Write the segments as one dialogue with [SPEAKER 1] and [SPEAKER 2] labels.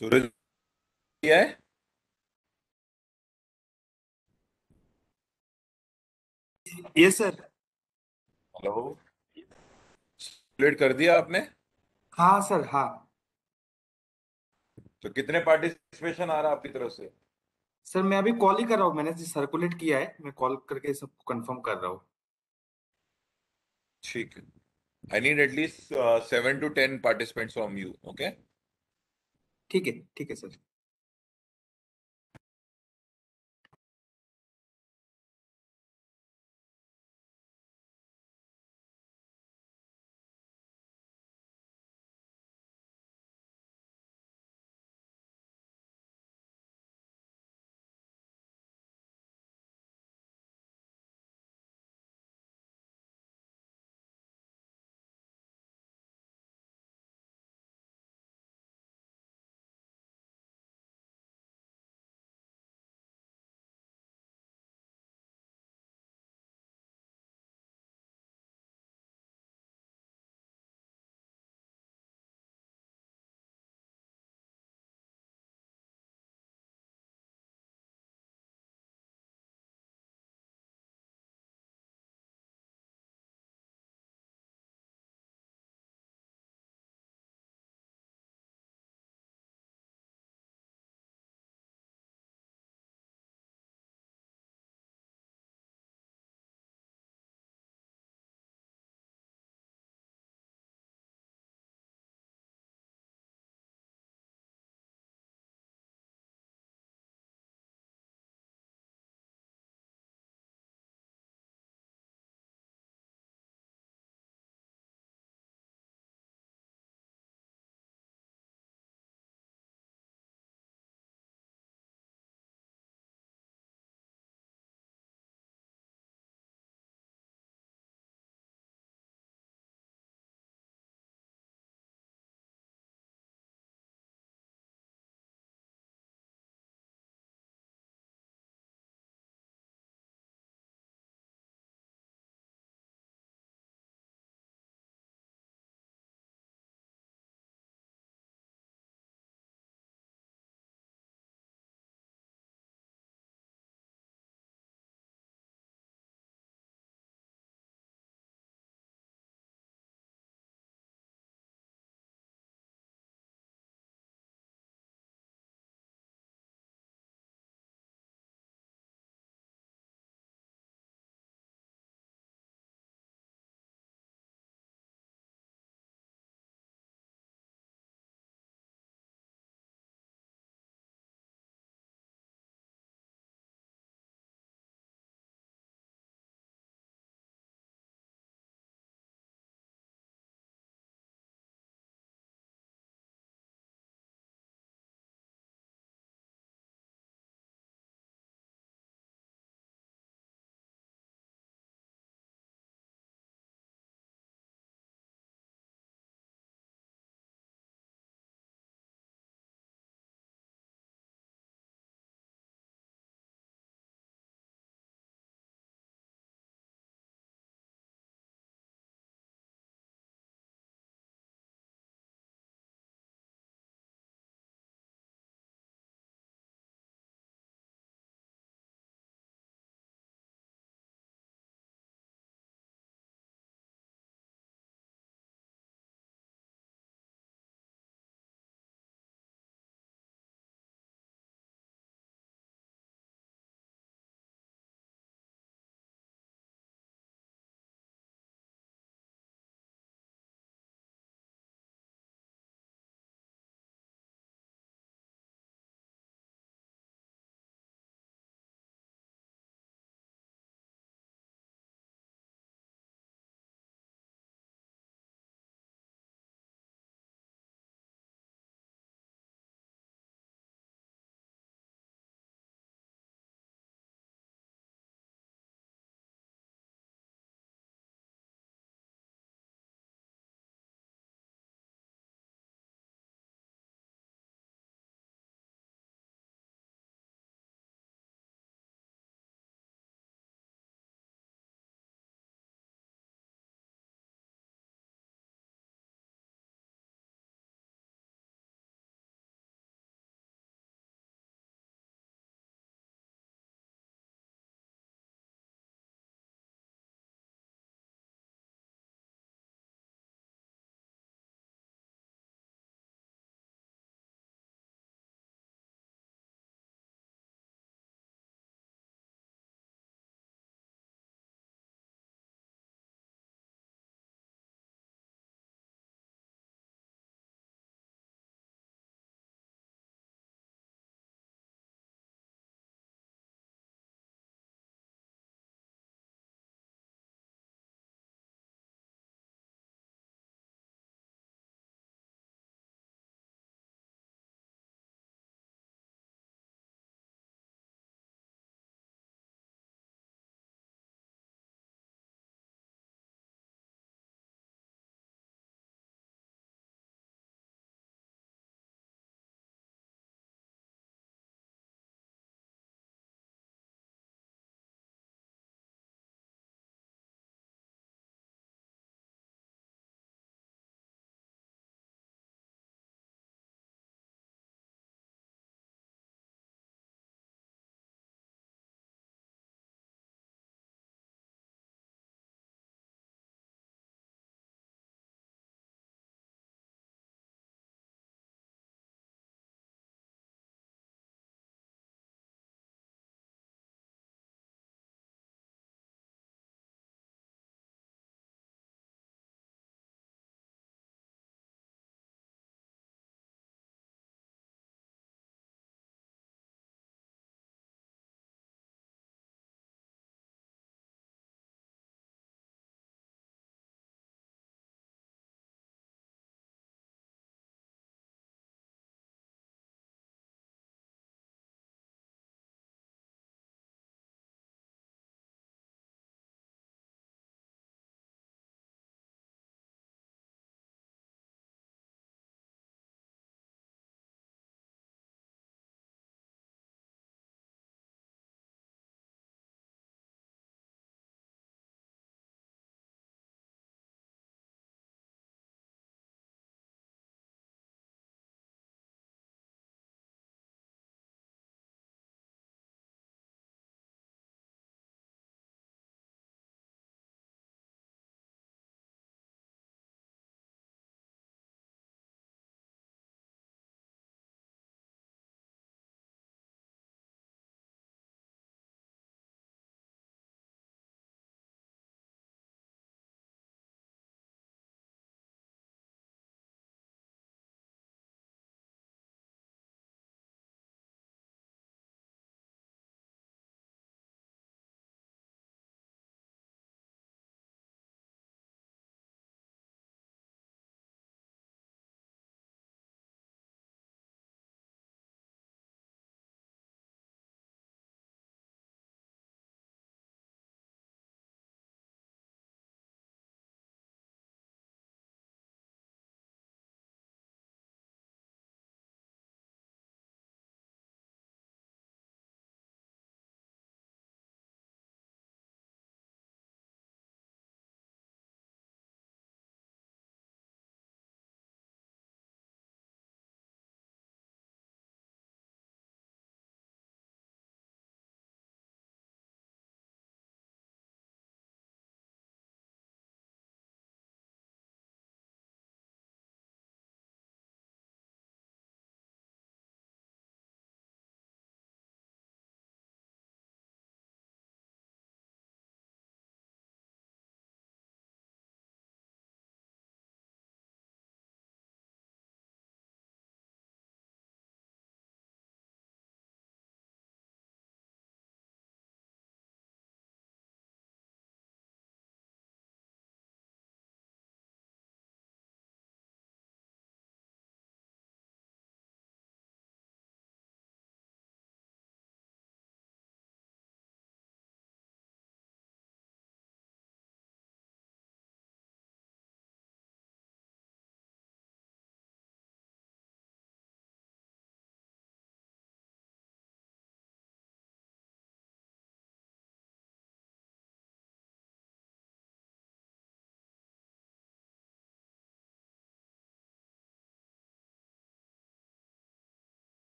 [SPEAKER 1] सूरज किया है।
[SPEAKER 2] Yes sir.
[SPEAKER 1] Hello. Calculate कर दिया आपने?
[SPEAKER 2] हाँ सर, हाँ।
[SPEAKER 1] तो कितने पार्टिसिपेशन आ रहा है आपकी तरफ से?
[SPEAKER 2] सर मैं अभी कॉल ही कर रहा हूँ, मैंने सर्कुलेट किया है, मैं कॉल करके सबको कंफर्म कर रहा हूँ।
[SPEAKER 1] ठीक है। I need at least 7 to 10 participants from you. Okay.
[SPEAKER 2] ठीक है sir.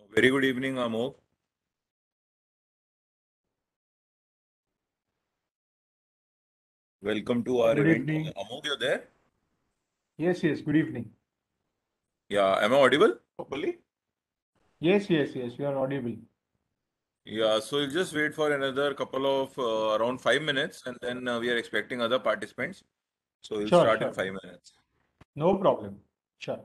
[SPEAKER 1] Very good evening, Amok. Welcome to our
[SPEAKER 3] Good
[SPEAKER 1] event.
[SPEAKER 3] evening.
[SPEAKER 1] Amok, you're there?
[SPEAKER 3] Yes, yes, good evening.
[SPEAKER 1] Yeah, am I audible properly?
[SPEAKER 3] Yes, yes, yes, you are audible.
[SPEAKER 1] Yeah, so you'll just wait for another couple of around 5 minutes, and then we are expecting other participants. So we'll
[SPEAKER 3] Sure,
[SPEAKER 1] start in
[SPEAKER 3] sure.
[SPEAKER 1] 5 minutes.
[SPEAKER 3] No problem. Sure.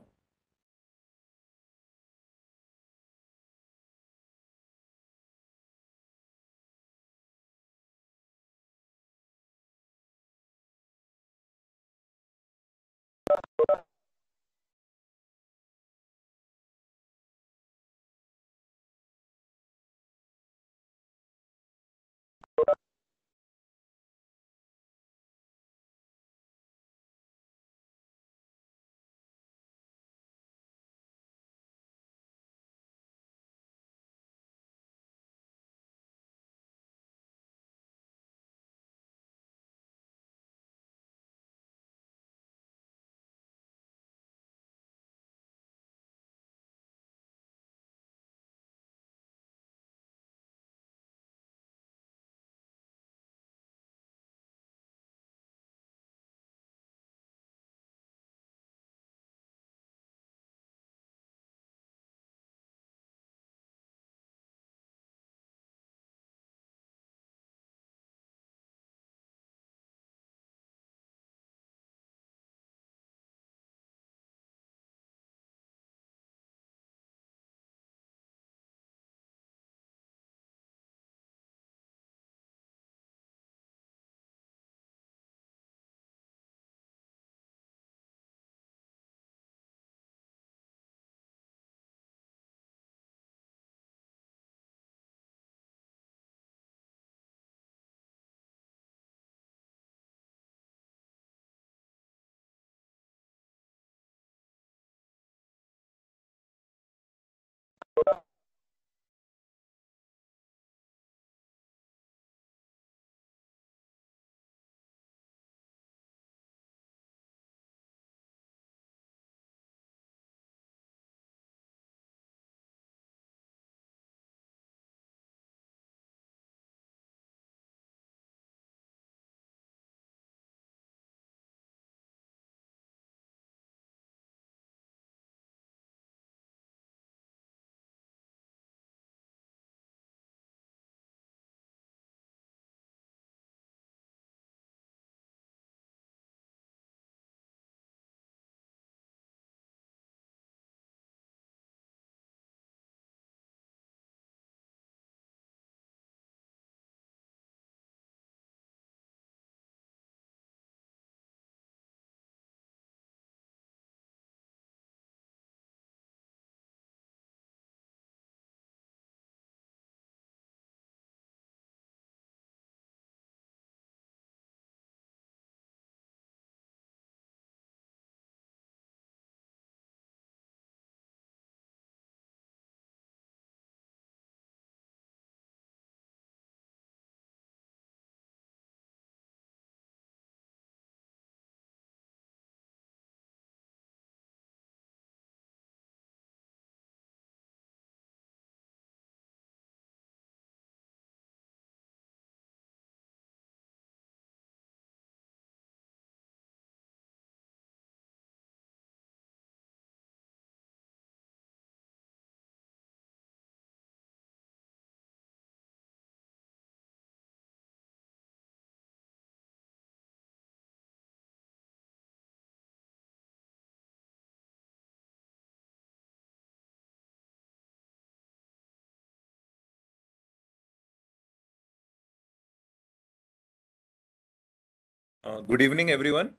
[SPEAKER 1] Good evening, everyone,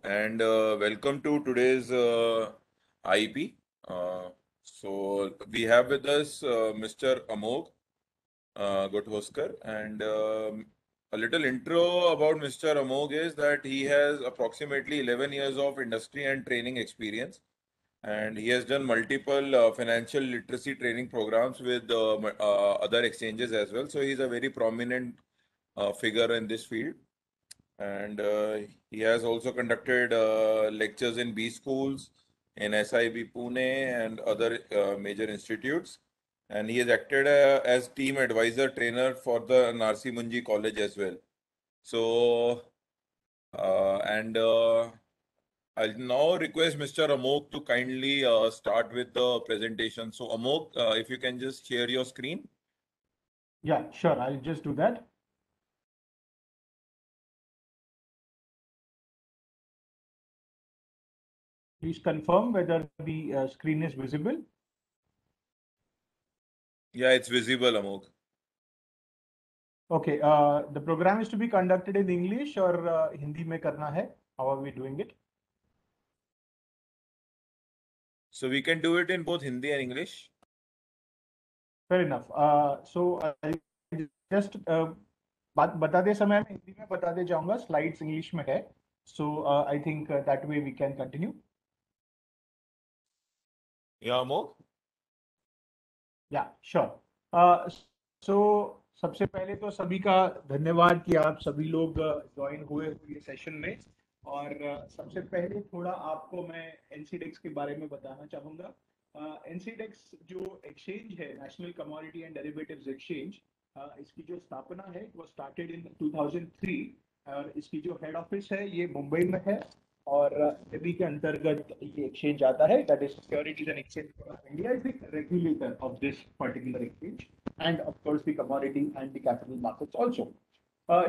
[SPEAKER 1] and welcome to today's IEP. So we have with us Mr. Amog Gothoskar, and a little intro about Mr. Amog is that he has approximately 11 years of industry and training experience, and he has done multiple financial literacy training programs with other exchanges as well. So he's a very prominent figure in this field, and he has also conducted lectures in B schools, in SIB Pune, and other major institutes. and he has acted as team advisor trainer for the Narsi Munji College as well. So, and I'll now request Mr. Amok to kindly start with the presentation. So, Amok, if you can just share your screen.
[SPEAKER 3] Yeah, sure. I'll just do that. Please confirm whether the screen is visible.
[SPEAKER 1] Yeah, it's visible, Amok.
[SPEAKER 3] Okay. The program is to be conducted in English or Hindi में करना है? How are we doing it?
[SPEAKER 1] So we can do it in both Hindi and English.
[SPEAKER 3] Fair enough. So I just बात बताते समय मैं हिंदी में बताते जाऊंगा. Slides English में है. So I think that way we can continue.
[SPEAKER 1] Yeah, Amok.
[SPEAKER 3] Yeah, sure. So सबसे पहले तो सभी का धन्यवाद कि आप सभी लोग ज्वाइन हुए ये सेशन में. और सबसे पहले थोड़ा आपको मैं एनसीडेक्स के बारे में बताना चाहूँगा. एनसीडेक्स जो एक्सचेंज है, national commodity and derivatives exchange, इसकी जो स्थापना है वो स्टार्टेड इन 2003 और इसकी जो हेड ऑफिस है ये मुंबई में है. और सेबी के अंतर्गत ये एक्सचेंज आता है, that is securities and exchange of India is the regulator of this particular exchange end of course the commodity and the capital markets also.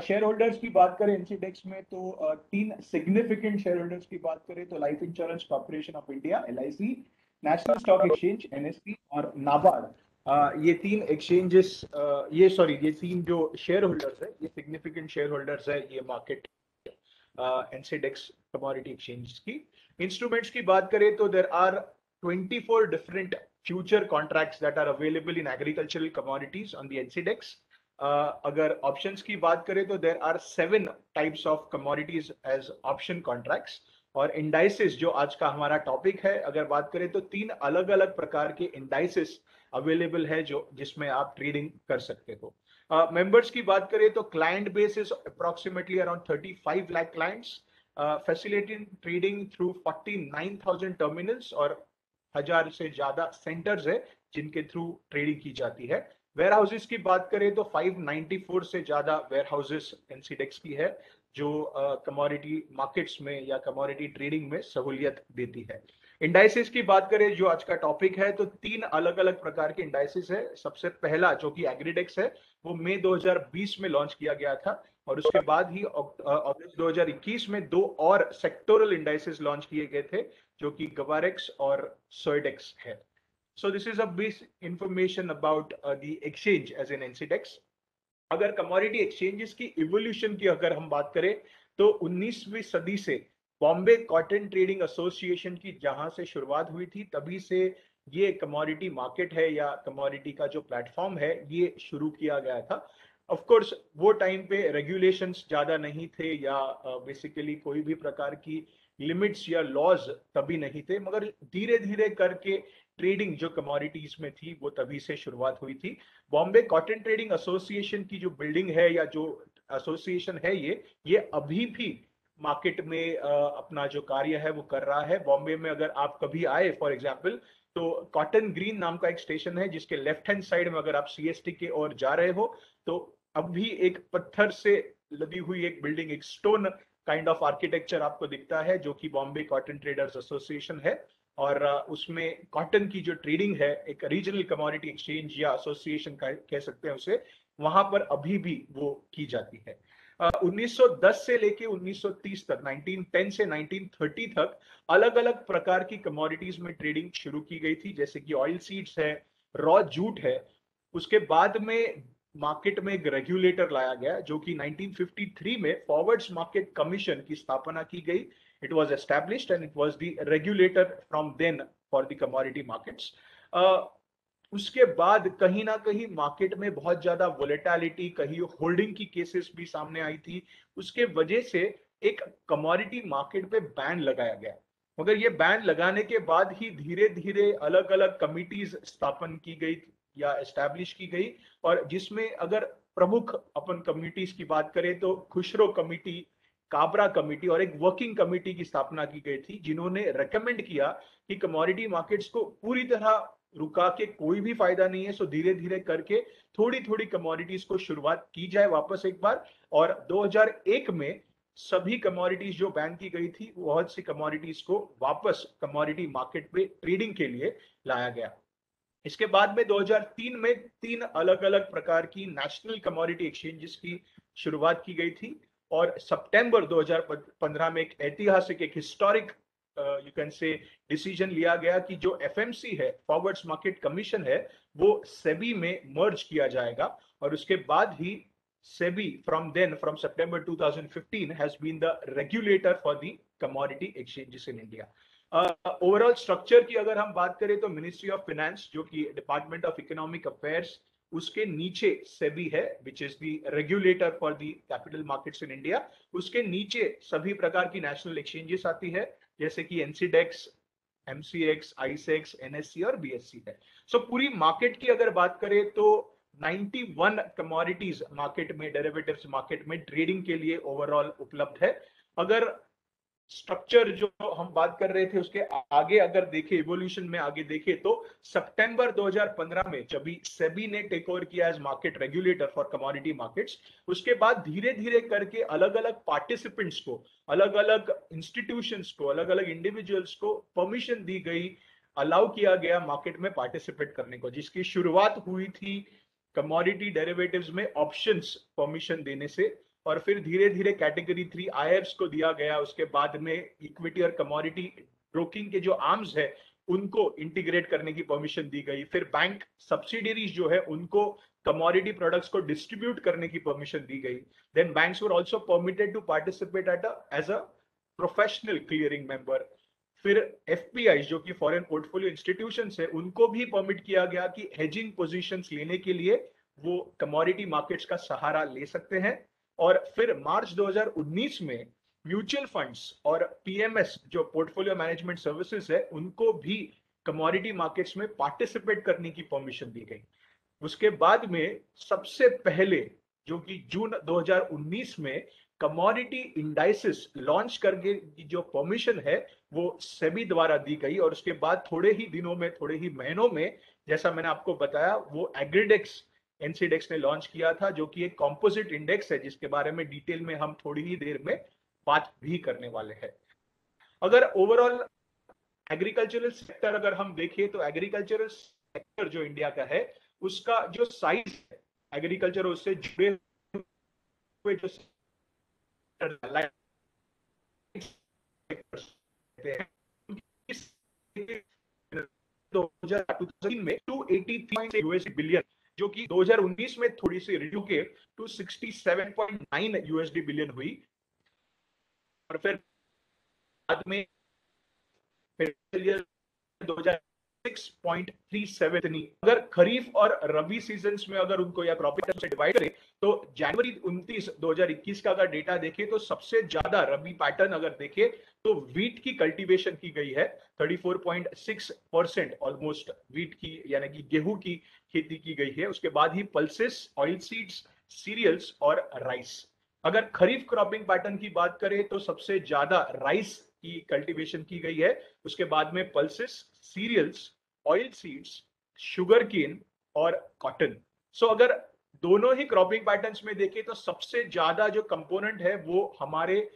[SPEAKER 3] Share holders की बात करें एनसीडेक्स में तो तीन सिग्निफिकेंट शेयर होल्डर्स की बात करें तो life insurance corporation of India LIC, national stock exchange NSE और नाबार्ड. ये तीन एक्सचेंजेस ये तीन जो शेयर होल्डर्स है ये सिग्निफिकेंट शेयर होल्डर्स है ये मार्केट एनसीडेक्स कमोडिटी एक्सचेंज की. इंस्ट्रूमेंट्स की बात करें तो there are 24 different future contracts that are available in agricultural commodities on the NCDEX. अगर ऑप्शंस की बात करें तो there are 7 types of commodities as option contracts. और इंडाइसेस जो आज का हमारा टॉपिक है, अगर बात करें तो 3 अलग अलग प्रकार के इंडाइसेस अवेलेबल है जो जिसमें आप ट्रेडिंग कर सकते हो. मेंबर्स की बात करें तो client base is approximately around 35 lakh clients, facilitating trading through 49,000 terminals और 1000 से ज्यादा सेंटर्स है जिनके थ्रू ट्रेडिंग की जाती है. वेयर हाउसेस की बात करें तो 594 से ज्यादा वेयर हाउसेस एनसीडेक्स की है जो कमोडिटी मार्केट्स में या कमोडिटी ट्रेडिंग में सहूलियत देती है. इंडाइसेस की बात करें जो आज का टॉपिक है तो 3 अलग अलग प्रकार के इंडाइसेस है. सबसे पहला जो कि एग्रीडेक्स है वो मई 2020 में लॉन्च किया गया था और उसके बाद ही अगस्त 2021 में 2 और सेक्टोरल इंडाइसेस लॉन्च किए गए थे जो कि गवारेक्स और सोइडेक्स है. So this is a basic information about the exchange as an NCDEX. अगर कमोडिटी एक्सचेंजेस की इवोल्यूशन की अगर हम बात करें तो 19वीं सदी से बॉम्बे कॉटन ट्रेडिंग एसोसिएशन की जहां से शुरुआत हुई थी तभी से ये कमोडिटी मार्केट है या कमोडिटी का जो प्लेटफॉर्म है ये शुरू किया गया था. ऑफ कोर्स वो टाइम पे रेगुलेशंस ज्यादा नहीं थे या बेसिकली कोई भी प्रकार की लिमिट्स या लॉज तभी नहीं थे, मगर धीरे धीरे करके ट्रेडिंग जो कमोडिटीज में थी वो तभी से शुरुआत हुई थी. बॉम्बे कॉटन ट्रेडिंग एसोसिएशन की जो बिल्डिंग है या जो एसोसिएशन है ये अभी भी मार्केट में अपना जो कार्य है वो कर रहा है. बॉम्बे में अगर आप कभी आए फॉर एग्जांपल तो कॉटन ग्रीन नाम का एक स्टेशन है जिसके लेफ्ट हैंड साइड में अगर आप CST के ओर जा रहे हो तो अब भी एक पत्थर से लदी हुई एक बिल्डिंग, एक स्टोन काइंड ऑफ आर्किटेक्चर आपको दिखता है जो कि बॉम्बे कॉटन ट्रेडर्स एसोसिएशन है. और उसमें कॉटन की जो ट्रेडिंग है एक रीजनल कमोडिटी एक्सचेंज या एसोसिएशन कह सकते हैं उसे, वहां पर अभी भी वो की जाती है. 1910 से लेके 1930 तक, 1910 से 1930 तक अलग अलग प्रकार की कमोडिटीज में ट्रेडिंग शुरू की गई थी जैसे कि ऑयल सीड्स है, रॉ जूट है. उसके बाद में मार्केट में एक रेगुलेटर लाया गया जो कि 1953 में फॉरवर्ड्स मार्केट कमीशन की स्थापना की गई. It was established and it was the regulator from then for the commodity markets. उसके बाद कहीं ना कहीं मार्केट में बहुत ज्यादा वोलेटिलिटी, कहीं होल्डिंग की केसेस भी सामने आई थी. उसके वजह से एक कमोडिटी मार्केट पे बैन लगाया गया, मगर ये बैन लगाने के बाद ही धीरे धीरे अलग अलग कमिटीज स्थापन की गई या एस्टैब्लिश की गई. और जिसमें अगर प्रमुख अपन कमिटीज की बात करें तो खुशरो कमिटी, काबरा कमिटी और एक वर्किंग कमिटी की स्थापना की गई थी जिन्होंने रेकमेंड किया कि कमोडिटी मार्केट्स को पूरी तरह रुका के कोई भी फायदा नहीं है। सो धीरे धीरे करके थोड़ी थोड़ी कमोडिटीज को शुरुआत की जाए वापस एक बार। और 2001 में सभी कमोडिटीज जो बैन की गई थी, बहुत सी कमोडिटीज को वापस कमोडिटी मार्केट पे ट्रेडिंग के लिए लाया गया। इसके बाद में 2003 में 3 अलग अलग प्रकार की नेशनल कमोडिटी एक्सचेंजेस की शुरुआत की गई थी। और सितंबर 2015 में एक ऐतिहासिक, एक हिस्टोरिक यू कैन से डिसीजन लिया गया कि जो एफएमसी है, फॉरवर्ड्स मार्केट कमीशन है, वो सेबी में मर्ज किया जाएगा। और उसके बाद ही SEBI from September 2015 has been the regulator for the commodity exchanges in India. Overall structure की अगर हम बात करें तो मिनिस्ट्री ऑफ फाइनेंस, जो कि डिपार्टमेंट ऑफ इकोनॉमिक अफेयर्स, उसके नीचे सेबी है, which is the regulator for the capital markets in India. उसके नीचे सभी प्रकार की नेशनल एक्सचेंजेस आती है, जैसे कि एनसीडेक्स, एमसीएक्स, आईसेक्स, एनएससी और बीएससी है। सो पूरी मार्केट की अगर बात करें तो 91 कमोडिटीज मार्केट में, डेरिवेटिव्स मार्केट में ट्रेडिंग के लिए ओवरऑल उपलब्ध है। अगर स्ट्रक्चर जो हम बात कर रहे थे उसके आगे अगर देखे, इवोल्यूशन में आगे देखे, तो सितंबर 2015 में जब सेबी ने टेक ओवर किया as market regulator for commodity markets, उसके बाद धीरे धीरे करके अलग अलग पार्टिसिपेंट्स को, अलग अलग इंस्टीट्यूशंस को, अलग अलग इंडिविजुअल्स को परमिशन दी गई, अलाउ किया गया मार्केट में पार्टिसिपेट करने को, जिसकी शुरुआत हुई थी कमोडिटी डेरिवेटिव्स में ऑप्शंस परमिशन देने से। और फिर धीरे धीरे कैटेगरी 3 आईएफ्स को दिया गया। उसके बाद में इक्विटी और कमोडिटी ब्रोकिंग के जो आर्म्स है उनको इंटीग्रेट करने की परमिशन दी गई। फिर बैंक सब्सिडरीज जो है उनको कमोडिटी प्रोडक्ट्स को डिस्ट्रीब्यूट करने की परमिशन दी गई। Then banks were also permitted to participate as a professional clearing member. फिर एफपीआई जो कि फॉरेन पोर्टफोलियो इंस्टीट्यूशंस है, उनको भी परमिट किया गया कि हेजिंग पोजीशंस लेने के लिए वो कमोडिटी मार्केट्स का सहारा ले सकते हैं। और फिर मार्च 2019 में म्यूचुअल फंड्स और पीएमएस जो पोर्टफोलियो मैनेजमेंट सर्विसेज है, उनको भी कमोडिटी मार्केट्स में पार्टिसिपेट करने की परमिशन दी गई। उसके बाद में सबसे पहले जो कि जून 2019 में कमोडिटी इंडाइसेस लॉन्च करके जो परमिशन है वो सेबी द्वारा दी गई। और उसके बाद थोड़े ही दिनों में, थोड़े ही महीनों में, जैसा मैंने आपको बताया, वो एग्रीडेक्स एनसीडेक्स ने लॉन्च किया था, जो कि एक कॉम्पोजिट इंडेक्स है, जिसके बारे में डिटेल में हम थोड़ी ही देर में बात भी करने वाले हैं। अगर ओवरऑल एग्रीकल्चरल सेक्टर अगर हम देखें तो एग्रीकल्चरल सेक्टर जो इंडिया का है उसका जो साइज है, एग्रीकल्चर उससे जुड़े हुए जो 2003 में 283 यूएसडी बिलियन, जो कि 2019 में थोड़ी सी रिड्यू के 267.9 यूएसडी बिलियन हुई। और फिर बाद में 6.37। अगर खरीफ और रबी सीजन्स में अगर उनको या क्रॉप से डिवाइड करें तो जनवरी 29, 2021 का अगर डेटा देखें तो सबसे ज्यादा रबी पैटर्न अगर देखें तो वीट की कल्टीवेशन की गई है, 34.6% ऑलमोस्ट वीट की यानी कि गेहूं की खेती की गई है। उसके बाद ही पल्सेस, ऑयल सीड्स, सीरियल्स और राइस। अगर खरीफ क्रॉपिंग पैटर्न की बात करें तो सबसे ज्यादा राइस की कल्टीवेशन की गई है, उसके बाद में pulses, cereals, oil seeds, sugar cane और कॉटन। सो अगर दोनों ही क्रॉपिंग पैटर्न्स में देखें तो सबसे ज्यादा जो कंपोनेंट है वो हमारे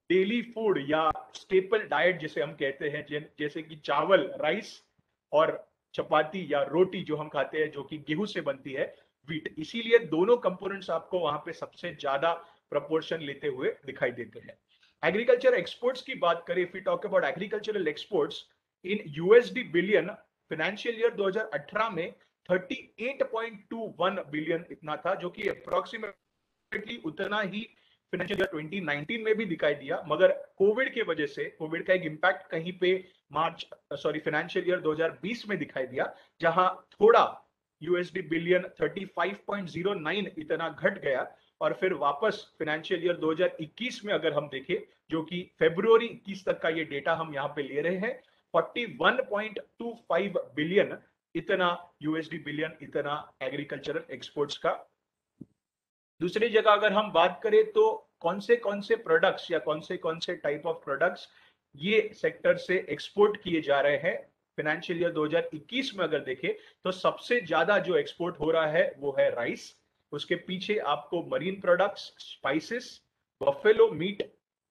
[SPEAKER 3] डेली फूड या स्टेपल डाइट जिसे हम कहते हैं, जैसे कि चावल, राइस और चपाती या रोटी जो हम खाते हैं, जो कि गेहूं से बनती है, वीट। इसीलिए दोनों कंपोनेंट्स आपको वहां पे सबसे ज्यादा प्रपोर्शन लेते हुए दिखाई देते हैं। एग्रीकल्चर एक्सपोर्ट्स की बात करें, if we talk about agricultural exports in USD billion, financial year 2018 में 38.21 बिलियन इतना था, जो कि अप्रोक्सीमेटली उतना ही फाइनेंशियल ईयर 2019 में भी दिखाई दिया। मगर कोविड के वजह से, कोविड का एक इंपैक्ट कहीं पे फाइनेंशियल ईयर 2020 में दिखाई दिया, जहां थोड़ा यूएसडी बिलियन 35.09 इतना घट गया। और फिर वापस फाइनेंशियल ईयर 2021 में अगर हम देखें, जो कि फरवरी 21 तक का ये डेटा हम यहाँ पे ले रहे हैं, 41.25 बिलियन इतना यूएसडी बिलियन इतना एग्रीकल्चरल एक्सपोर्ट्स का। दूसरी जगह अगर हम बात करें तो कौन से प्रोडक्ट्स या कौन से टाइप ऑफ प्रोडक्ट्स ये सेक्टर से एक्सपोर्ट किए जा रहे हैं फाइनेंशियल ईयर 2021 में अगर देखें तो सबसे ज्यादा जो एक्सपोर्ट हो रहा है वो है राइस, उसके पीछे आपको marine products, spices, buffalo meet,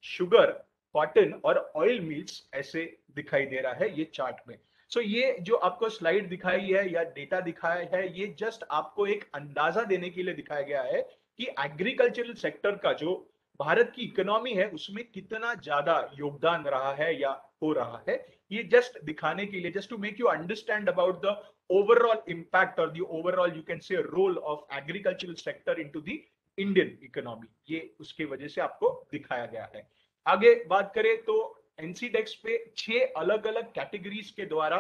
[SPEAKER 3] sugar, cotton और ऑयल मिल्स ऐसे दिखाई दे रहा है ये चार्ट में। सो ये जो आपको स्लाइड दिखाई है या डेटा दिखाया है, ये जस्ट आपको एक अंदाजा देने के लिए दिखाया गया है कि एग्रीकल्चरल सेक्टर का जो भारत की इकोनॉमी है उसमें कितना ज्यादा योगदान रहा है या हो रहा है। ये जस्ट दिखाने के लिए, just to make you understand about the overall impact और the overall you can say role of agricultural sector into the Indian economy, ये उसके वजह से आपको दिखाया गया है। आगे बात करें तो एनसीडेक्स पे 6 अलग अलग कैटेगरीज के द्वारा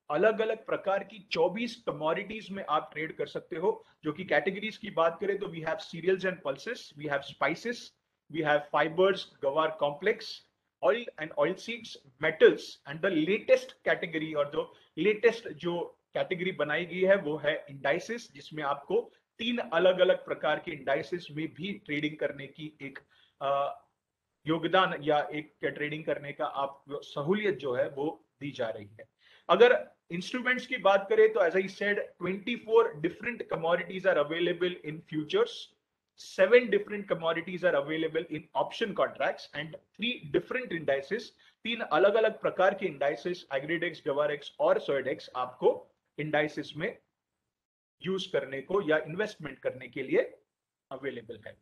[SPEAKER 3] अलग अलग प्रकार की 24 कमोडिटीज में आप ट्रेड कर सकते हो। जो कि कैटेगरीज की बात करें तो we have cereals and pulses, we have spices, we have fibres, guar complex, oil and oil seeds, metals and the latest category और जो लेटेस्ट जो कैटेगरी बनाई गई है वो है इंडाइसेस, जिसमें आपको 3 अलग अलग प्रकार के इंडाइसेस में भी ट्रेडिंग करने की एक योगदान या एक ट्रेडिंग करने का आप सहूलियत जो है वो दी जा रही है। अगर इंस्ट्रूमेंट्स की बात करें तो as I said 24 different commodities are available in futures, 7 different commodities are available in option contracts and 3 different indices, 3 अलग अलग प्रकार के indices एग्रीडेक्स, गवारेक्स और सोएडेक्स आपको indices में यूज करने को या इन्वेस्टमेंट करने के लिए अवेलेबल है।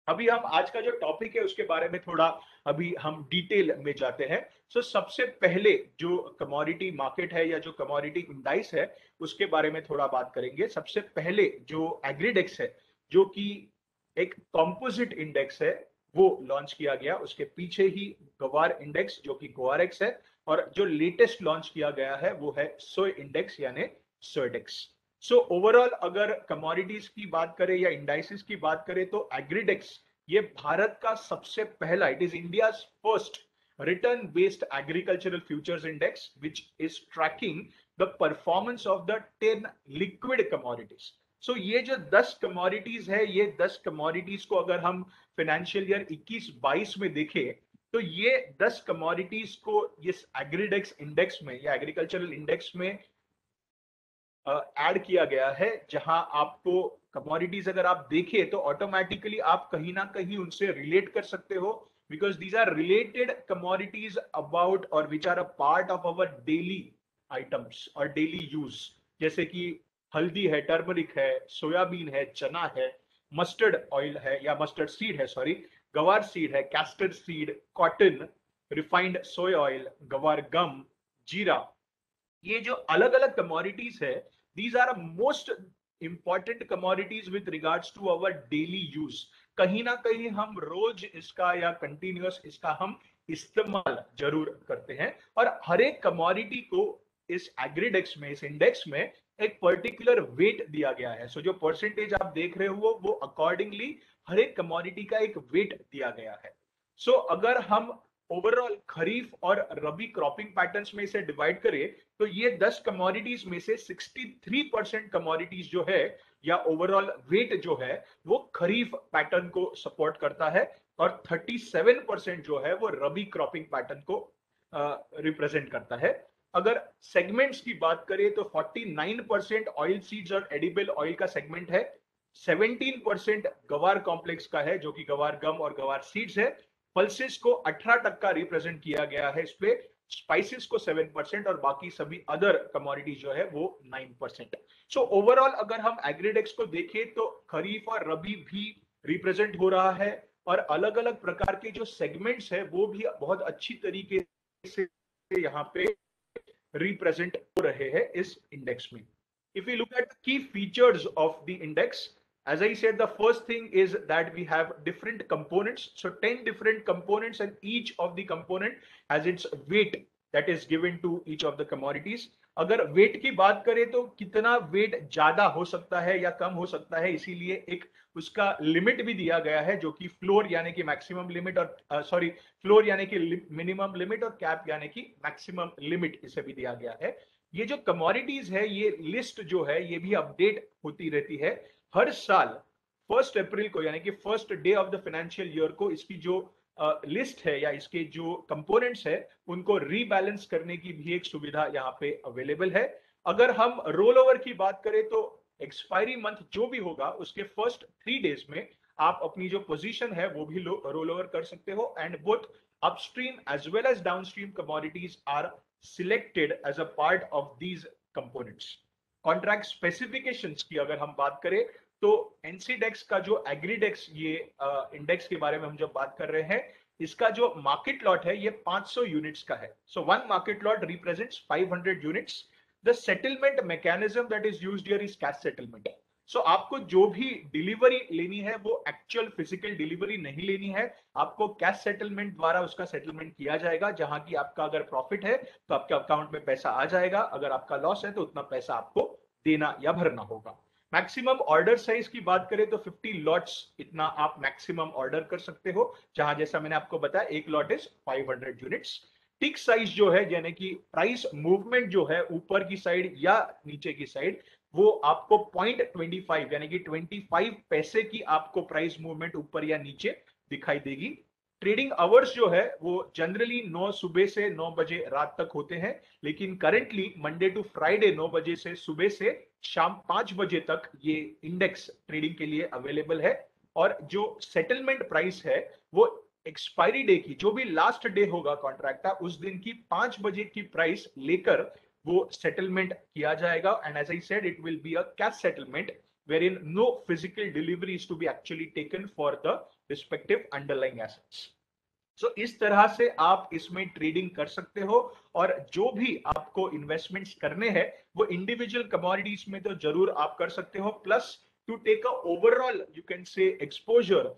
[SPEAKER 3] अभी हम आज का जो टॉपिक है उसके बारे में थोड़ा अभी हम डिटेल में जाते हैं। सो सबसे पहले जो कमोडिटी मार्केट है या जो कमोडिटी इंडाइस है उसके बारे में थोड़ा बात करेंगे। सबसे पहले जो एग्रीडेक्स है जो कि एक कॉम्पोजिट इंडेक्स है वो लॉन्च किया गया, उसके पीछे ही गवार इंडेक्स जो कि गोवारेक्स है, और जो लेटेस्ट लॉन्च किया गया है वो है सोय इंडेक्स यानी सोएडेक्स। सो ओवरऑल अगर कमोडिटीज की बात करें या इंडाइसेस की बात करें तो एग्रीडेक्स ये भारत का सबसे पहला, it is India's first return based agricultural futures index which is tracking the performance of the 10 liquid commodities. So ये जो 10 कमोडिटीज है, ये 10 कमोडिटीज को अगर हम फाइनेंशियल ईयर 21-22 में देखें तो ये 10 कमोडिटीज को इस एग्रीडेक्स इंडेक्स में या एग्रीकल्चरल इंडेक्स में ऐड किया गया है, जहां आपको कमोडिटीज अगर आप देखें तो ऑटोमेटिकली आप कहीं ना कहीं उनसे रिलेट कर सकते हो, because these are related commodities about और which are a part of our daily items और डेली यूज, जैसे कि हल्दी है, टर्मरिक है, सोयाबीन है, चना है, मस्टर्ड ऑयल है या मस्टर्ड सीड है, सॉरी, गवार सीड है, कैस्टर सीड, कॉटन, रिफाइंड सोय ऑयल, गवार गम, जीरा। ये जो अलग अलग कमोडिटीज है, these are most important commodities with regards to our daily use। कहीं ना कहीं हम रोज इसका या कंटिन्यूअस इसका हम इस्तेमाल जरूर करते हैं, और हर एक कमोडिटी को इस एग्रीडेक्स में, इस इंडेक्स में एक पर्टिकुलर वेट दिया गया है। सो जो परसेंटेज आप देख रहे हो वो अकॉर्डिंगली हर एक कमोडिटी का एक वेट दिया गया है। सो अगर हम ओवरऑल खरीफ और रबी क्रॉपिंग पैटर्न्स में इसे डिवाइड करें तो ये 10 कमोडिटीज में से 63% कमोडिटीज जो है या ओवरऑल वेट जो है वो खरीफ पैटर्न को सपोर्ट करता है, और 37% जो है वो रबी क्रॉपिंग पैटर्न को रिप्रेजेंट करता है। अगर सेगमेंट्स की बात करें तो 49% ऑयल सीड्स और एडिबल ऑयल का सेगमेंट है, 17% गवार कॉम्प्लेक्स का है जो कि गवार गम और गवार सीड्स है, पल्सेस को 18% रिप्रेजेंट किया गया है इस पे, स्पाइसेस को 7% और बाकी सभी अदर कमोडिटी जो है वो 9%। सो ओवरऑल अगर हम एग्रीडेक्स को देखें तो खरीफ और रबी भी रिप्रेजेंट हो रहा है, और अलग अलग प्रकार के जो सेगमेंट्स है वो भी बहुत अच्छी तरीके से यहाँ पे रिप्रेजेंट हो रहे हैं इस इंडेक्स में। If we look at the key features of the index, as I said, the first thing is that we have different components. So 10 different components, and each of the component has its weight that is given to each of the commodities. अगर wait की बात करें तो कितना wait ज्यादा हो सकता है या कम हो सकता है, इसीलिए एक उसका लिमिट भी दिया गया है जो कि फ्लोर यानी कि मैक्सिमम लिमिट और सॉरी फ्लोर यानी कि मिनिमम लिमिट और कैप यानी कि मैक्सिमम लिमिट इसे भी दिया गया है। ये जो कमोडिटीज है ये लिस्ट जो है ये भी अपडेट होती रहती है हर साल 1 अप्रैल को, यानी कि first day of the financial year को इसकी जो लिस्ट है या इसके जो कंपोनेंट्स है उनको रीबैलेंस करने की भी एक सुविधा यहाँ पे अवेलेबल है। अगर हम रोल ओवर की बात करें तो एक्सपायरी मंथ जो भी होगा उसके फर्स्ट 3 डेज में आप अपनी जो पोजीशन है वो भी रोल ओवर कर सकते हो, and both upstream as well as downstream commodities are selected as a part of these components. Contract specifications की अगर हम बात करें तो एनसीडेक्स का जो एग्रीडेक्स ये इंडेक्स के बारे में हम जब बात कर रहे हैं, इसका जो मार्केट लॉट है ये 500 यूनिट्स का है। So one market lot represents 500 units. The settlement mechanism that is used here is cash settlement. So आपको जो भी डिलीवरी लेनी है वो एक्चुअल फिजिकल डिलीवरी नहीं लेनी है, आपको कैश सेटलमेंट द्वारा उसका सेटलमेंट किया जाएगा, जहां की आपका अगर प्रॉफिट है तो आपके अकाउंट में पैसा आ जाएगा, अगर आपका लॉस है तो उतना पैसा आपको देना या भरना होगा। मैक्सिमम ऑर्डर साइज की बात करें तो 50 लॉट्स इतना आप मैक्सिमम ऑर्डर कर सकते हो, जहां जैसा मैंने आपको बताया एक lot is 500 units. Tick size जो है यानी कि प्राइस मूवमेंट जो है ऊपर की साइड या नीचे की साइड, वो आपको 0.25 यानी कि 25 पैसे की आपको प्राइस मूवमेंट ऊपर या नीचे दिखाई देगी। ट्रेडिंग आवर्स जो है वो जनरली 9 सुबह से 9 बजे रात तक होते हैं, लेकिन करंटली मंडे टू फ्राइडे 9 बजे से सुबह से शाम 5 बजे तक ये इंडेक्स ट्रेडिंग के लिए अवेलेबल है। और जो सेटलमेंट प्राइस है वो एक्सपायरी डे की जो भी लास्ट डे होगा कॉन्ट्रैक्ट का उस दिन की 5 बजे की प्राइस लेकर वो सेटलमेंट किया जाएगा, and as I said it will be a cash settlement wherein no physical delivery is to be actually taken for the respective underlying assets. So इस तरह से आप इसमें ट्रेडिंग कर सकते हो, और जो भी आपको इन्वेस्टमेंट्स करने हैं वो इंडिविजुअल कमोडिटीज में तो जरूर आप कर सकते हो, plus to take a overall you can say exposure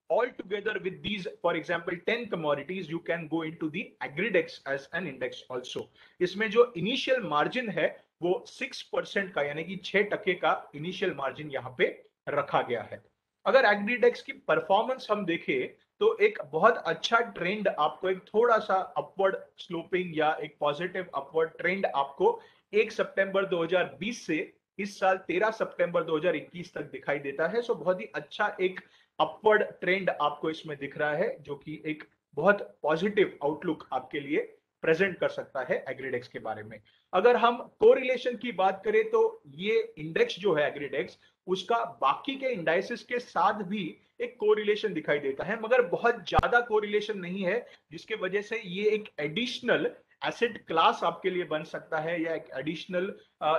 [SPEAKER 3] all together with these, for example 10 commodities, you can go into the agridex as an index also. इसमें जो इनिशियल मार्जिन है वो 6% का यानी कि 6% का इनिशियल मार्जिन यहाँ पे रखा गया है। अगर एग्रीडेक्स की परफॉर्मेंस हम देखें तो एक बहुत अच्छा ट्रेंड आपको, एक थोड़ा सा अपवर्ड स्लोपिंग या एक पॉजिटिव अपवर्ड ट्रेंड आपको 1 सितंबर 2020 से इस साल 13 सितंबर 2021 तक दिखाई देता है। सो बहुत ही अच्छा एक अपवर्ड ट्रेंड आपको इसमें दिख रहा है, जो कि एक बहुत पॉजिटिव आउटलुक आपके लिए प्रेजेंट कर सकता है एग्रीडेक्स के बारे में। अगर हम कोरिलेशन की बात करें तो ये इंडेक्स जो है एग्रीडेक्स, उसका बाकी के इंडाइसेस के साथ भी एक कोरिलेशन दिखाई देता है, मगर बहुत ज्यादा कोरिलेशन नहीं है, जिसके वजह से ये एक एडिशनल एसेट क्लास आपके लिए बन सकता है या एक एडिशनल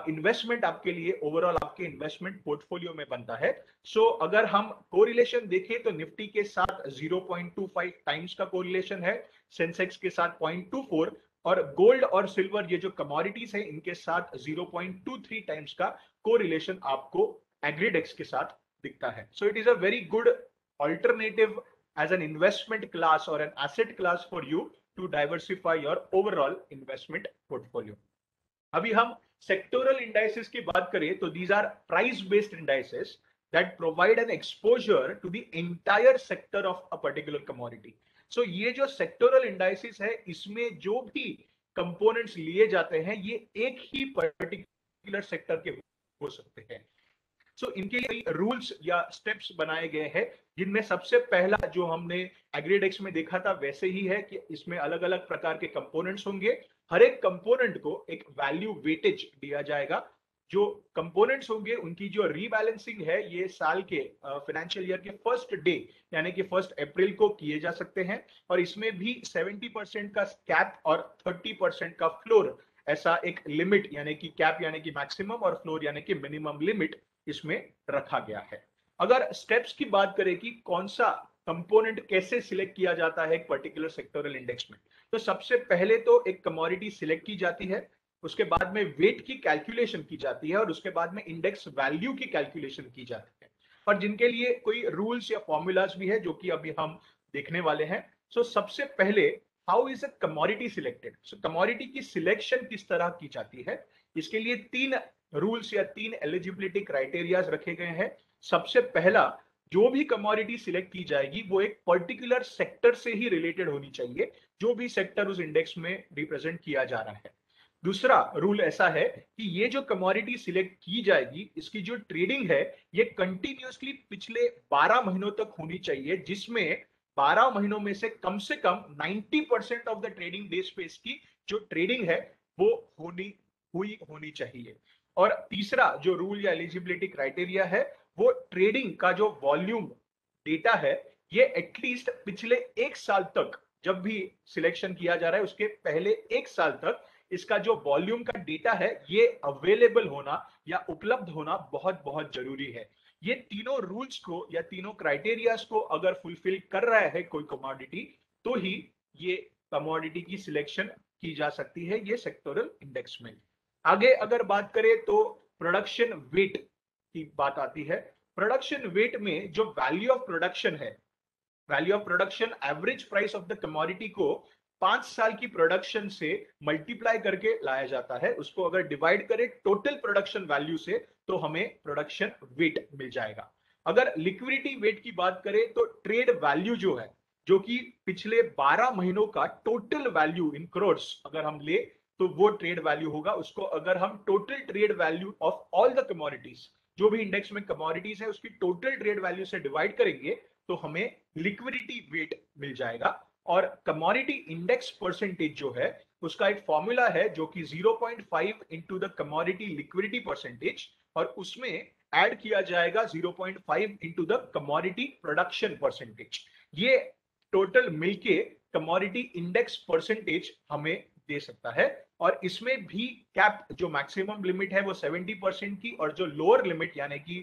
[SPEAKER 3] इन्वेस्टमेंट आपके लिए ओवरऑल आपके इन्वेस्टमेंट पोर्टफोलियो में बनता है। सो अगर हम कोरिलेशन देखें तो निफ्टी के साथ 0.25 टाइम्स का कोरिलेशन है, सेंसेक्स के साथ 0.24, और गोल्ड और सिल्वर ये जो कमोडिटीज है इनके साथ 0.23 टाइम्स का कोरिलेशन आपको एग्रीडेक्स के साथ दिखता है। So it is a very good alternative as an investment class और an asset class for you to diversify your overall investment portfolio. अभी हम sectoral indices की बात करें तो these are price based indices that provide an exposure to the entire sector of a particular commodity. So ये जो sectoral indices है इसमें जो भी components लिए जाते हैं ये एक ही particular sector के हो सकते हैं। सो इनके लिए रूल्स या स्टेप्स बनाए गए हैं, जिनमें सबसे पहला जो हमने एग्रीडेक्स में देखा था वैसे ही है कि इसमें अलग अलग प्रकार के कंपोनेंट्स होंगे। हर एक कंपोनेंट को एक वैल्यू वेटेज दिया जाएगा। जो कंपोनेंट्स होंगे उनकी जो रीबैलेंसिंग है ये साल के फाइनेंशियल ईयर के फर्स्ट डे यानी कि 1 अप्रैल को किए जा सकते हैं, और इसमें भी 70% का कैप और 30% का फ्लोर, ऐसा एक लिमिट यानी कि कैप यानी कि मैक्सिमम और फ्लोर यानी कि मिनिमम लिमिट इसमें रखा गया है। अगर स्टेप्स की बात करें कि कौन सा कंपोनेंट कैसे सिलेक्ट किया जाता है एक पर्टिकुलर सेक्टोरल इंडेक्स में, तो सबसे पहले तो एक कमोडिटी सिलेक्ट की जाती है, उसके बाद में वेट की कैलकुलेशन की जाती है, और उसके बाद में इंडेक्स वैल्यू की कैलकुलेशन की जाती है, और जिनके लिए कोई रूल्स या फॉर्मूलाज भी है जो कि अभी हम देखने वाले हैं। सो सबसे पहले how is a commodity selected, so commodity की सिलेक्शन किस तरह की जाती है, इसके लिए 3 रूल्स या 3 एलिजिबिलिटी क्राइटेरियाज रखे गए हैं। सबसे पहला, जो भी कमोडिटी सिलेक्ट की जाएगी वो एक पर्टिकुलर सेक्टर से ही रिलेटेड होनी चाहिए, जो भी सेक्टर उस इंडेक्स में रिप्रेजेंट किया जा रहा है। दूसरा रूल ऐसा है कि ये जो कमोडिटी सिलेक्ट की जाएगी इसकी जो ट्रेडिंग है ये कंटिन्यूअसली पिछले 12 महीनों तक होनी चाहिए, जिसमें 12 महीनों में से कम 90% ऑफ द ट्रेडिंग डेज पे इसकी जो ट्रेडिंग है वो होनी चाहिए। और तीसरा जो रूल या एलिजिबिलिटी क्राइटेरिया है वो ट्रेडिंग का जो वॉल्यूम डेटा है ये एटलीस्ट पिछले 1 साल तक, जब भी सिलेक्शन किया जा रहा है उसके पहले 1 साल तक इसका जो वॉल्यूम का डेटा है ये अवेलेबल होना या उपलब्ध होना बहुत बहुत जरूरी है। ये तीनों रूल्स को या तीनों क्राइटेरियाज को अगर फुलफिल कर रहा है कोई कमोडिटी तो ही ये कमोडिटी की सिलेक्शन की जा सकती है ये सेक्टोरल इंडेक्स में। आगे अगर बात करें तो प्रोडक्शन वेट की बात आती है। प्रोडक्शन वेट में जो वैल्यू ऑफ प्रोडक्शन है, value of production average price of the commodity को 5 साल की प्रोडक्शन से मल्टीप्लाई करके लाया जाता है। उसको अगर डिवाइड करें टोटल प्रोडक्शन वैल्यू से तो हमें प्रोडक्शन वेट मिल जाएगा। अगर लिक्विडिटी वेट की बात करें तो ट्रेड वैल्यू जो है, जो कि पिछले 12 महीनों का टोटल वैल्यू इन करोड्स अगर हम ले तो वो ट्रेड वैल्यू होगा। उसको अगर हम total trade value of all the commodities, जो भी इंडेक्स में कमोडिटीज है उसकी टोटल ट्रेड वैल्यू से डिवाइड करेंगे तो हमें लिक्विडिटी वेट मिल जाएगा। और कमोडिटी इंडेक्स परसेंटेज जो है उसका एक फॉर्मूला है जो कि 0.5 into the commodity liquidity percentage, और उसमें ऐड किया जाएगा 0.5 into the commodity production percentage. ये टोटल मिलके कमोडिटी इंडेक्स परसेंटेज हमें दे सकता है। और इसमें भी कैप जो मैक्सिमम लिमिट है वो 70% की, और जो लोअर लिमिट यानी कि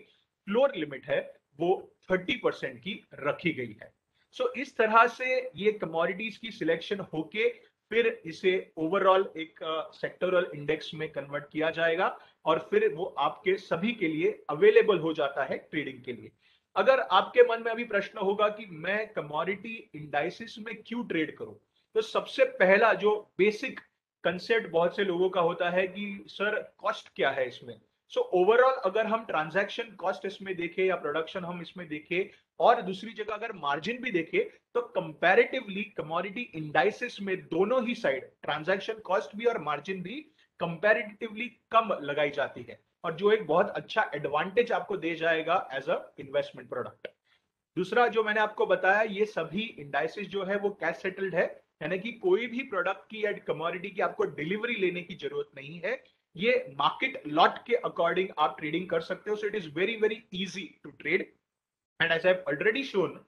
[SPEAKER 3] फ्लोर लिमिट है वो 30% की रखी गई है। सो इस तरह से ये कमोडिटीज की सिलेक्शन होके फिर इसे ओवरऑल एक सेक्टोरल इंडेक्स में कन्वर्ट किया जाएगा और फिर वो आपके सभी के लिए अवेलेबल हो जाता है ट्रेडिंग के लिए। अगर आपके मन में अभी प्रश्न होगा कि मैं कमोडिटी इंडाइसिस में क्यों ट्रेड करूं, तो सबसे पहला जो बेसिक कंसेप्ट बहुत से लोगों का होता है कि सर कॉस्ट क्या है इसमें। सो ओवरऑल अगर हम ट्रांजैक्शन कॉस्ट इसमें देखें या प्रोडक्शन हम इसमें देखें और दूसरी जगह अगर मार्जिन भी देखें तो कंपैरेटिवली कमोडिटी इंडाइसेस में दोनों ही साइड ट्रांजैक्शन कॉस्ट भी और मार्जिन भी कंपैरेटिवली कम लगाई जाती है, और जो एक बहुत अच्छा एडवांटेज आपको दे जाएगा एज अ इन्वेस्टमेंट प्रोडक्ट। दूसरा जो मैंने आपको बताया ये सभी इंडाइसेस जो है वो कैश सेटल्ड है, यानी कि कोई भी प्रोडक्ट की या कमोडिटी की आपको डिलीवरी लेने की जरूरत नहीं है। ये मार्केट लॉट के अकॉर्डिंग आप ट्रेडिंग कर सकते हो। So it is very very easy to trade and as I have already shown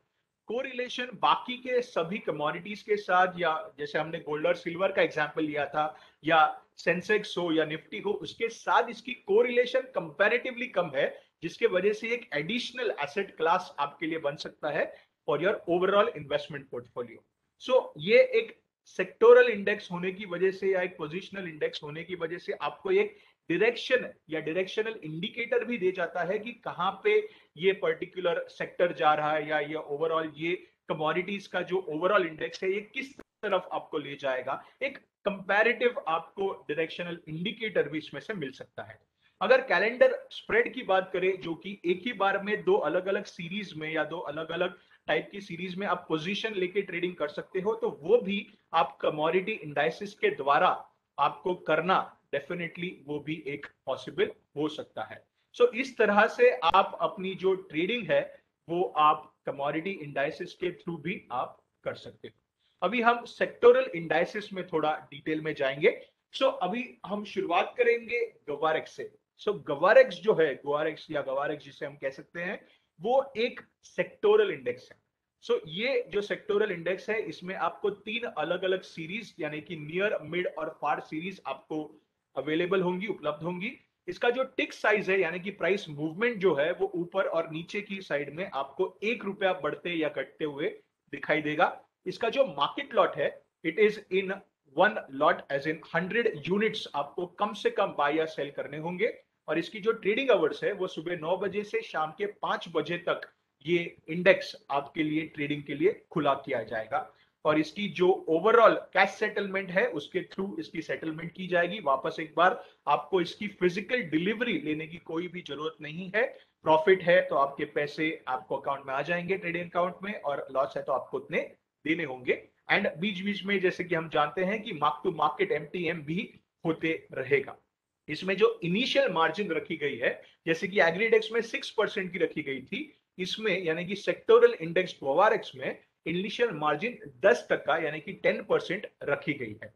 [SPEAKER 3] correlation बाकी के सभी कमोडिटीज के साथ, या जैसे हमने गोल्ड और सिल्वर का एग्जांपल लिया था या सेंसेक्स हो या निफ्टी हो, उसके साथ इसकी कोरिलेशन कंपैरेटिवली कम है, जिसके वजह से एक एडिशनल एसेट क्लास आपके लिए बन सकता है for your overall investment portfolio. So ये एक सेक्टोरल इंडेक्स होने की वजह से या एक पोजिशनल इंडेक्स होने की वजह से आपको एक डायरेक्शन या डायरेक्शनल इंडिकेटर भी दे जाता है कि कहां पे ये पर्टिकुलर सेक्टर जा रहा है, या ये ओवरऑल ये कमोडिटीज का जो ओवरऑल इंडेक्स है ये किस तरफ आपको ले जाएगा। एक कंपैरेटिव आपको डायरेक्शनल इंडिकेटर भी इसमें से मिल सकता है। अगर कैलेंडर स्प्रेड की बात करें, जो कि एक ही बार में दो अलग अलग सीरीज में या दो अलग अलग टाइप की सीरीज में आप पोजीशन लेके ट्रेडिंग कर सकते हो, तो वो भी आप कमोडिटी इंडाइसेस के द्वारा आपको करना डेफिनेटली वो भी एक पॉसिबल हो सकता है। सो इस तरह से आप अपनी जो ट्रेडिंग है वो आप कमोडिटी इंडाइसेस के थ्रू भी आप कर सकते हो। अभी हम सेक्टोरल इंडाइसेस में थोड़ा डिटेल में जाएंगे। सो अभी हम शुरुआत करेंगे गवारेक्स से। सो गवारेक्स जो है, गवारेक्स या गवारेक्स जिसे हम कह सकते हैं, वो एक सेक्टोरल इंडेक्स है। सो ये जो सेक्टोरल इंडेक्स है इसमें आपको 3 अलग अलग सीरीज यानी कि नियर, मिड और फार सीरीज आपको अवेलेबल होंगी, उपलब्ध होंगी। इसका जो टिक साइज है यानी कि प्राइस मूवमेंट जो है वो ऊपर और नीचे की साइड में आपको 1 रुपया बढ़ते या घटते हुए दिखाई देगा। इसका जो मार्केट लॉट है it is in 1 lot as in 100 units आपको कम से कम बाय या सेल करने होंगे। और इसकी जो ट्रेडिंग आवर्स है वो सुबह 9 बजे से शाम के 5 बजे तक ये इंडेक्स आपके लिए ट्रेडिंग के लिए खुला किया जाएगा। और इसकी जो ओवरऑल कैश सेटलमेंट है उसके थ्रू इसकी सेटलमेंट की जाएगी। वापस एक बार आपको इसकी फिजिकल डिलीवरी लेने की कोई भी जरूरत नहीं है। प्रॉफिट है तो आपके पैसे आपको अकाउंट में आ जाएंगे ट्रेडिंग अकाउंट में, और लॉस है तो आपको उतने देने होंगे। एंड बीच बीच में जैसे कि हम जानते हैं कि मार्क टू मार्केट MTM भी होते रहेगा। इसमें जो इनिशियल मार्जिन रखी गई है जैसे कि एग्रीडेक्स में 6% की रखी गई थी, इसमें यानी कि सेक्टोरल इंडेक्स गवारेक्स में इनिशियल मार्जिन 10% यानी कि 10% रखी गई है।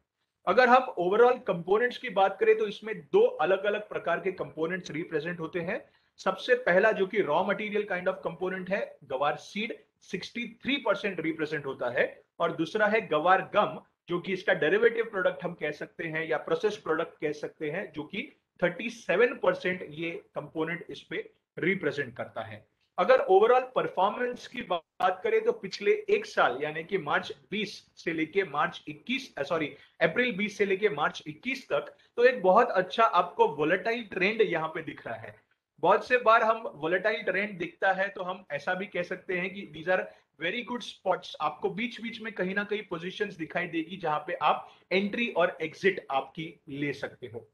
[SPEAKER 3] अगर हम ओवरऑल कंपोनेंट्स की बात करें तो इसमें दो अलग अलग प्रकार के कंपोनेंट्स रिप्रेजेंट होते हैं। सबसे पहला जो कि raw material kind of component है, गवार सीड 63% रिप्रेजेंट होता है, और दूसरा है गवार गम जो कि इसका डेरिवेटिव प्रोडक्ट हम कह सकते हैं या प्रोसेस प्रोडक्ट कह सकते हैं, जो कि 37% ये कंपोनेंट इस पे रिप्रेजेंट करता है। अगर ओवरऑल परफॉर्मेंस की बात करें तो पिछले एक साल यानी कि मार्च 20 से लेके मार्च 21 अप्रैल 20 से लेके मार्च 21 तक तो एक बहुत अच्छा आपको वोलेटाइल ट्रेंड यहाँ पे दिख रहा है। बहुत से बार हम वोलेटाइल ट्रेंड दिखता है तो हम ऐसा भी कह सकते हैं कि these are very good spots. आपको बीच बीच में कहीं ना कहीं पोजीशंस दिखाई देगी जहां पे आप एंट्री और एग्जिट आपकी ले सकते हो।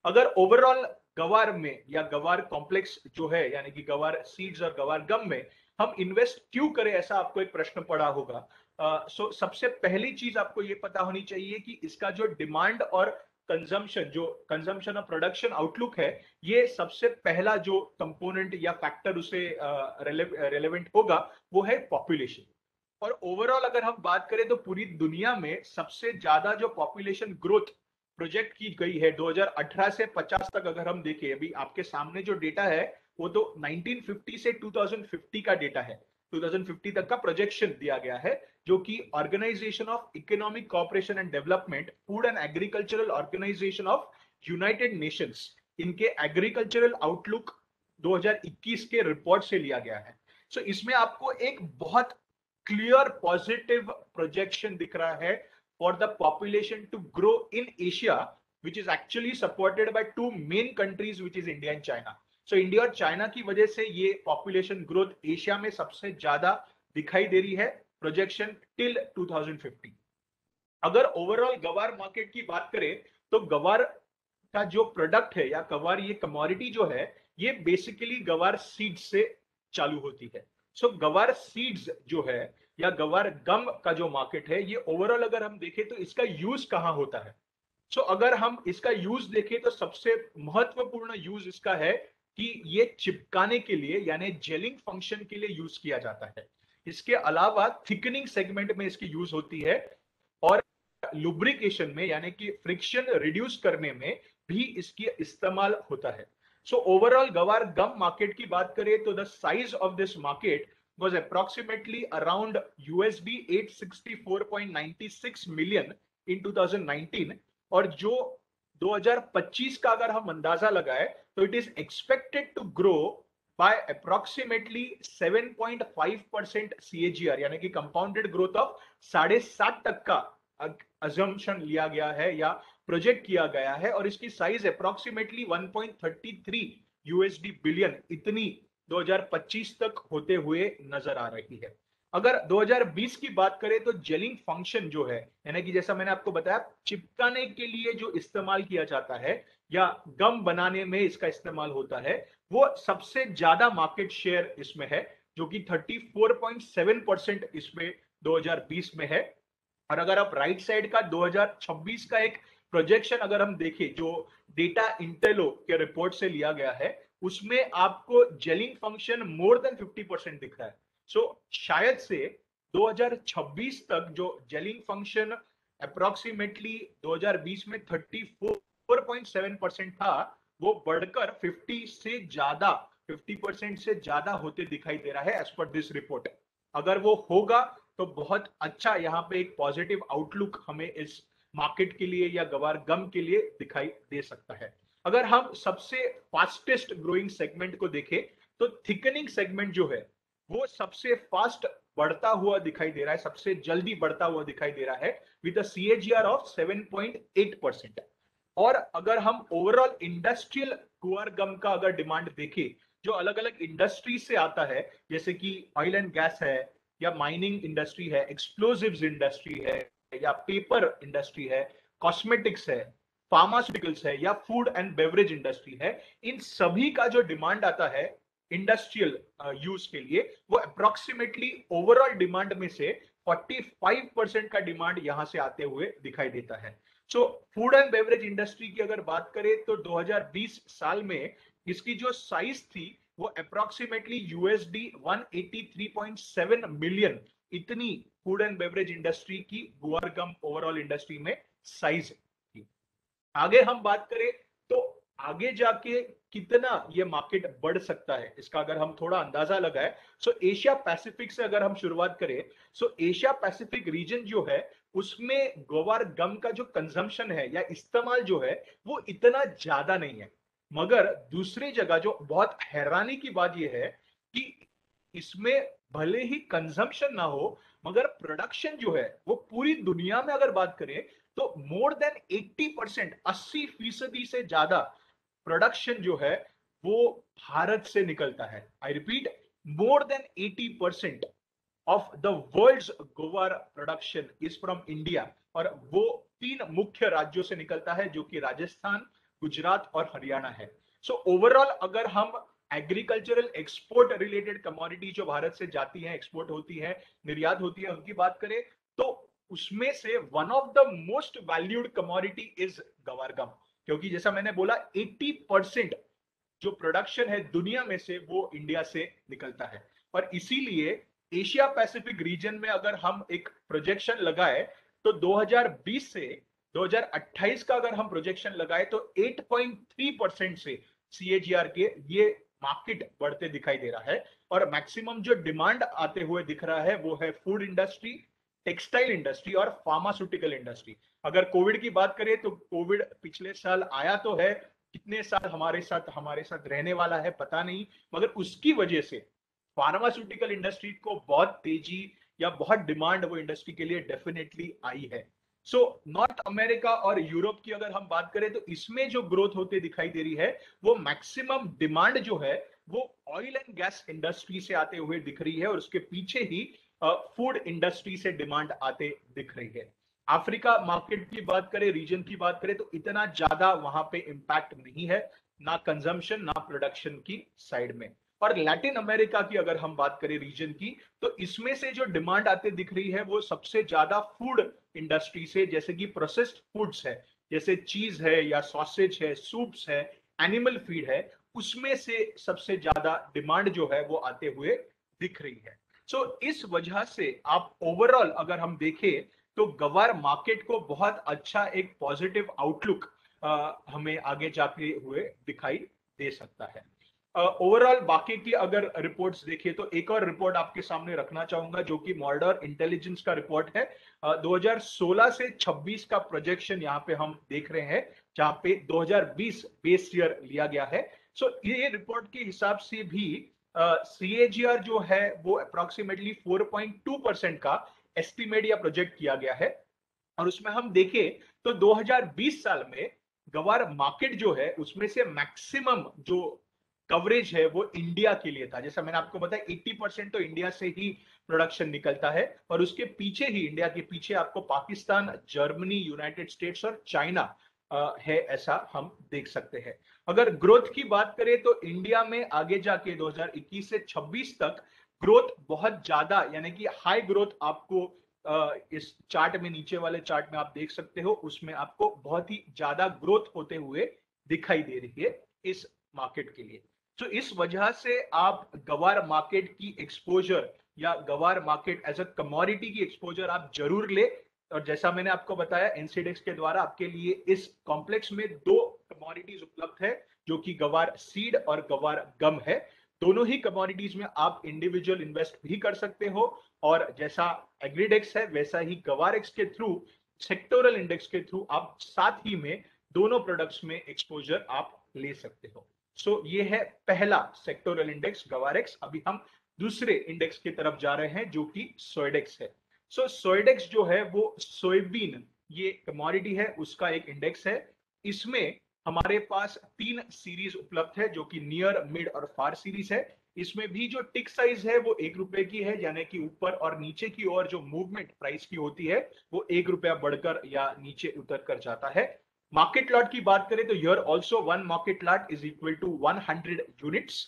[SPEAKER 3] अगर ओवरऑल गवार में या गवार कॉम्प्लेक्स जो है यानी कि गवार सीड्स और गवार गम में हम इन्वेस्ट क्यों करें, ऐसा आपको एक प्रश्न पड़ा होगा। सो सबसे पहली चीज आपको ये पता होनी चाहिए कि इसका जो डिमांड और कंजम्पशन और प्रोडक्शन आउटलुक है, ये सबसे पहला जो कंपोनेंट या फैक्टर उसे रेलेवेंट होगा वो है पॉपुलेशन। और ओवरऑल अगर हम बात करें तो पूरी दुनिया में सबसे ज्यादा जो पॉपुलेशन ग्रोथ प्रोजेक्ट की गई है 2018 से 50 तक, अगर हम देखें अभी आपके सामने जो डेटा है वो तो 1950 से 2050 का डेटा है। 2050 तक का प्रोजेक्शन दिया गया है जो कि organisation of economic cooperation and development, food and agricultural organisation of United Nations, इनके एग्रीकल्चरल आउटलुक 2021 के रिपोर्ट से लिया गया है। सो इसमें आपको एक बहुत क्लियर पॉजिटिव प्रोजेक्शन दिख रहा है for the population to grow in Asia, which is actually supported by two main countries, which is India and China. So India और China की वजह से ये population growth एशिया में सबसे ज्यादा दिखाई दे रही है प्रोजेक्शन टिल 2050। अगर ओवरऑल गवार मार्केट की बात करें तो गवार का जो प्रोडक्ट है या गवार ये कमोडिटी जो है ये बेसिकली गवार सीड्स से चालू होती है। सो गवार सीड्स जो है या गवार गम का जो मार्केट है, ये ओवरऑल अगर हम देखें तो इसका यूज कहां होता है। सो अगर हम इसका यूज देखें तो सबसे महत्वपूर्ण यूज इसका है कि ये चिपकाने के लिए यानी जेलिंग फंक्शन के लिए यूज किया जाता है। इसके अलावा थिकनिंग सेगमेंट में इसकी यूज होती है और लुब्रिकेशन में यानी कि फ्रिक्शन रिड्यूस करने में भी इसकी इस्तेमाल होता है। सो ओवरऑल गवार गम मार्केट की बात करें तो the size of this market was approximately around USD 864.96 million in 2019, और जो 2025 का अगर हम अंदाजा लगाए तो it is expected to grow by approximately 7.5% CAGR यानी कि कंपाउंडेड ग्रोथ ऑफ 7.5% का अजम्पशन लिया गया है या प्रोजेक्ट किया गया है, और इसकी साइज अप्रोक्सीमेटली 1.33 USD बिलियन इतनी 2025 तक होते हुए नजर आ रही है। अगर 2020 की बात करें तो जेलिंग फंक्शन जो है यानी कि जैसा मैंने आपको बताया चिपकाने के लिए जो इस्तेमाल किया जाता है या गम बनाने में इसका इस्तेमाल होता है, वो सबसे ज्यादा मार्केट शेयर इसमें है जो कि 34.7% इसमें 2020 में है। और अगर आप राइट साइड का 2026 का एक प्रोजेक्शन अगर हम देखें जो डेटा इंटेलो के रिपोर्ट से लिया गया है, उसमें आपको जेलिंग फंक्शन मोर देन 50% दिख रहा है। सो शायद से 2026 तक जो जेलिंग फंक्शन अप्रोक्सीमेटली 2020 में 34.7% था, वो बढ़कर 50% से ज्यादा होते दिखाई दे रहा है एज पर दिस रिपोर्ट। अगर वो होगा तो बहुत अच्छा यहाँ पे एक पॉजिटिव आउटलुक हमें इस मार्केट के लिए या गवार गम के लिए दिखाई दे सकता है। अगर हम सबसे फास्टेस्ट ग्रोइंग सेगमेंट को देखें तो थिकनिंग सेगमेंट जो है वो सबसे फास्ट बढ़ता हुआ दिखाई दे रहा है, सबसे जल्दी बढ़ता हुआ दिखाई दे रहा है विद अ CAGR ऑफ 7.8%। और अगर हम ओवरऑल इंडस्ट्रियल गुआर गम का अगर डिमांड देखें जो अलग अलग इंडस्ट्री से आता है, जैसे कि ऑयल एंड गैस है या माइनिंग इंडस्ट्री है, एक्सप्लोजिव्स इंडस्ट्री है या पेपर इंडस्ट्री है, कॉस्मेटिक्स है, फार्मास्यूटिकल्स है या फूड एंड बेवरेज इंडस्ट्री है, इन सभी का जो डिमांड आता है इंडस्ट्रियल यूज के लिए वो अप्रोक्सीमेटली ओवरऑल डिमांड में से 45% का डिमांड यहां से आते हुए दिखाई देता है। So food and beverage industry की अगर बात करें तो 2020 साल में इसकी जो साइज थी वो अप्रोक्सीमेटली USD 183.7 मिलियन इतनी फूड एंड बेवरेज इंडस्ट्री की गुआर गम ओवरऑल इंडस्ट्री में साइज थी। आगे हम बात करें तो आगे जाके कितना ये मार्केट बढ़ सकता है, इसका अगर हम थोड़ा अंदाजा लगाए, सो एशिया पैसिफिक से अगर हम शुरुआत करें, सो एशिया पैसिफिक रीजन जो है उसमें ग्वार गम का जो कंजम्पशन है या इस्तेमाल जो है वो इतना ज्यादा नहीं है। मगर दूसरी जगह जो बहुत हैरानी की बात यह है कि इसमें भले ही कंजम्पशन ना हो मगर प्रोडक्शन जो है वो पूरी दुनिया में अगर बात करें तो मोर देन 80%, 80% से ज्यादा प्रोडक्शन जो है वो भारत से निकलता है। I repeat, more than 80% of the world's guar production is from India, और वो 3 मुख्य राज्यों से निकलता है जो कि राजस्थान, गुजरात और हरियाणा है। सो ओवरऑल अगर हम एग्रीकल्चरल एक्सपोर्ट रिलेटेड कमोडिटी जो भारत से जाती हैं, एक्सपोर्ट होती है, निर्यात होती है, उनकी बात करें तो उसमें से one of the most valued commodity is गवार गम, क्योंकि जैसा मैंने बोला 80% जो प्रोडक्शन है दुनिया में से वो इंडिया से निकलता है। और इसीलिए एशिया पैसिफिक रीजन में अगर हम एक प्रोजेक्शन लगाए तो 2020 से 2028 का अगर हम प्रोजेक्शन लगाए तो 8.3% से CAGR के ये मार्केट बढ़ते दिखाई दे रहा है। और मैक्सिमम जो डिमांड आते हुए दिख रहा है वो है फूड इंडस्ट्री, टेक्सटाइल इंडस्ट्री और फार्मास्यूटिकल इंडस्ट्री। अगर कोविड की बात करें तो कोविड पिछले साल आया तो है, कितने साल हमारे साथ रहने वाला है पता नहीं, मगर उसकी वजह से फार्मास्यूटिकल इंडस्ट्री को बहुत तेजी या बहुत डिमांड वो इंडस्ट्री के लिए डेफिनेटली आई है। सो नॉर्थ अमेरिका और यूरोप की अगर हम बात करें तो इसमें जो ग्रोथ होते दिखाई दे रही है वो मैक्सिमम डिमांड जो है वो ऑयल एंड गैस इंडस्ट्री से आते हुए दिख रही है, और उसके पीछे ही फूड इंडस्ट्री से डिमांड आते दिख रही है। अफ्रीका मार्केट की बात करें, रीजन की बात करें तो इतना ज्यादा वहां पे इंपैक्ट नहीं है, ना कंजम्पशन ना प्रोडक्शन की साइड में। और लैटिन अमेरिका की अगर हम बात करें रीजन की तो इसमें से जो डिमांड आते दिख रही है वो सबसे ज्यादा फूड इंडस्ट्री से, जैसे कि प्रोसेस्ड फूड्स है, जैसे चीज है या सॉसेज है, सूप्स है, एनिमल फीड है, उसमें से सबसे ज्यादा डिमांड जो है वो आते हुए दिख रही है। सो इस वजह से आप ओवरऑल अगर हम देखें तो गवार मार्केट को बहुत अच्छा एक पॉजिटिव आउटलुक हमें आगे जाते हुए दिखाई दे सकता है। ओवरऑल बाकी की अगर रिपोर्ट्स देखिए तो एक और रिपोर्ट आपके सामने रखना चाहूंगा जो कि मॉर्डर इंटेलिजेंस का रिपोर्ट है। 2016 से 26 का प्रोजेक्शन यहाँ पे हम देख रहे हैं, जहां पे 2020 बेस ईयर लिया गया है। सो ये रिपोर्ट के हिसाब से भी CAGR जो है वो अप्रोक्सीमेटली 4.2% का एस्टिमेट या प्रोजेक्ट किया गया है। और उसमें हम देखें तो 2020 साल में गवार मार्केट जो है उसमें से मैक्सिमम जो कवरेज है वो इंडिया के लिए था। जैसा मैंने आपको बताया 80% तो इंडिया से ही प्रोडक्शन निकलता है, और उसके पीछे ही, इंडिया के पीछे आपको पाकिस्तान, जर्मनी, यूनाइटेड स्टेट्स और चाइना है, ऐसा हम देख सकते हैं। अगर ग्रोथ की बात करें तो इंडिया में आगे जाके 2021 से 26 तक ग्रोथ बहुत ज्यादा, यानी कि हाई ग्रोथ आपको इस चार्ट में, नीचे वाले चार्ट में आप देख सकते हो, उसमें आपको बहुत ही ज्यादा ग्रोथ होते हुए दिखाई दे रही है इस मार्केट के लिए। तो इस वजह से आप गवार मार्केट की एक्सपोजर या गवार मार्केट एज अ कमोडिटी की एक्सपोजर आप जरूर ले। और जैसा मैंने आपको बताया एनसीडेक्स के द्वारा आपके लिए इस कॉम्प्लेक्स में 2 कमोडिटीज उपलब्ध है जो कि गवार सीड और गवार गम है। दोनों ही कमोडिटीज में आप इंडिविजुअल इन्वेस्ट भी कर सकते हो, और जैसा एग्रीडेक्स है वैसा ही गवारेक्स के थ्रू, सेक्टोरल इंडेक्स के थ्रू आप साथ ही में दोनों प्रोडक्ट्स में एक्सपोजर आप ले सकते हो। सो ये है पहला सेक्टोरल इंडेक्स गवारेक्स। अभी हम दूसरे इंडेक्स की तरफ जा रहे हैं जो कि सोइडेक्स है। सो सोइडेक्स जो है वो सोयाबीन, ये कमोडिटी है, उसका एक इंडेक्स है। इसमें हमारे पास 3 सीरीज उपलब्ध है जो कि नियर, मिड और फार सीरीज है। इसमें भी जो टिक साइज है वो 1 रुपए की है, यानी कि ऊपर और नीचे की ओर जो मूवमेंट प्राइस की होती है वो 1 रुपया बढ़कर या नीचे उतर कर जाता है। मार्केट लॉट की बात करें तो here also 1 market lot is equal to 100 units,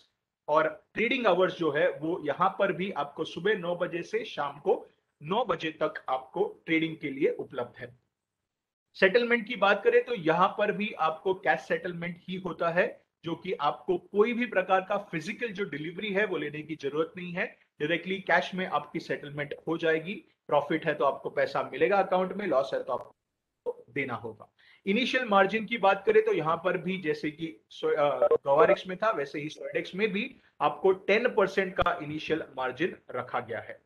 [SPEAKER 3] और ट्रेडिंग आवर्स जो है वो यहां पर भी आपको सुबह 9 बजे से शाम को 9 बजे तक आपको ट्रेडिंग के लिए उपलब्ध है। सेटलमेंट की बात करें तो यहां पर भी आपको कैश सेटलमेंट ही होता है, जो कि आपको कोई भी प्रकार का फिजिकल जो डिलीवरी है वो लेने की जरूरत नहीं है। डायरेक्टली कैश में आपकी सेटलमेंट हो जाएगी। प्रॉफिट है तो आपको पैसा मिलेगा अकाउंट में, लॉस है तो आपको देना होगा। इनिशियल मार्जिन की बात करें तो यहाँ पर भी जैसे कि गवारिक्स में था वैसे ही सोएडेक्स में भी आपको 10% का इनिशियल मार्जिन रखा गया है।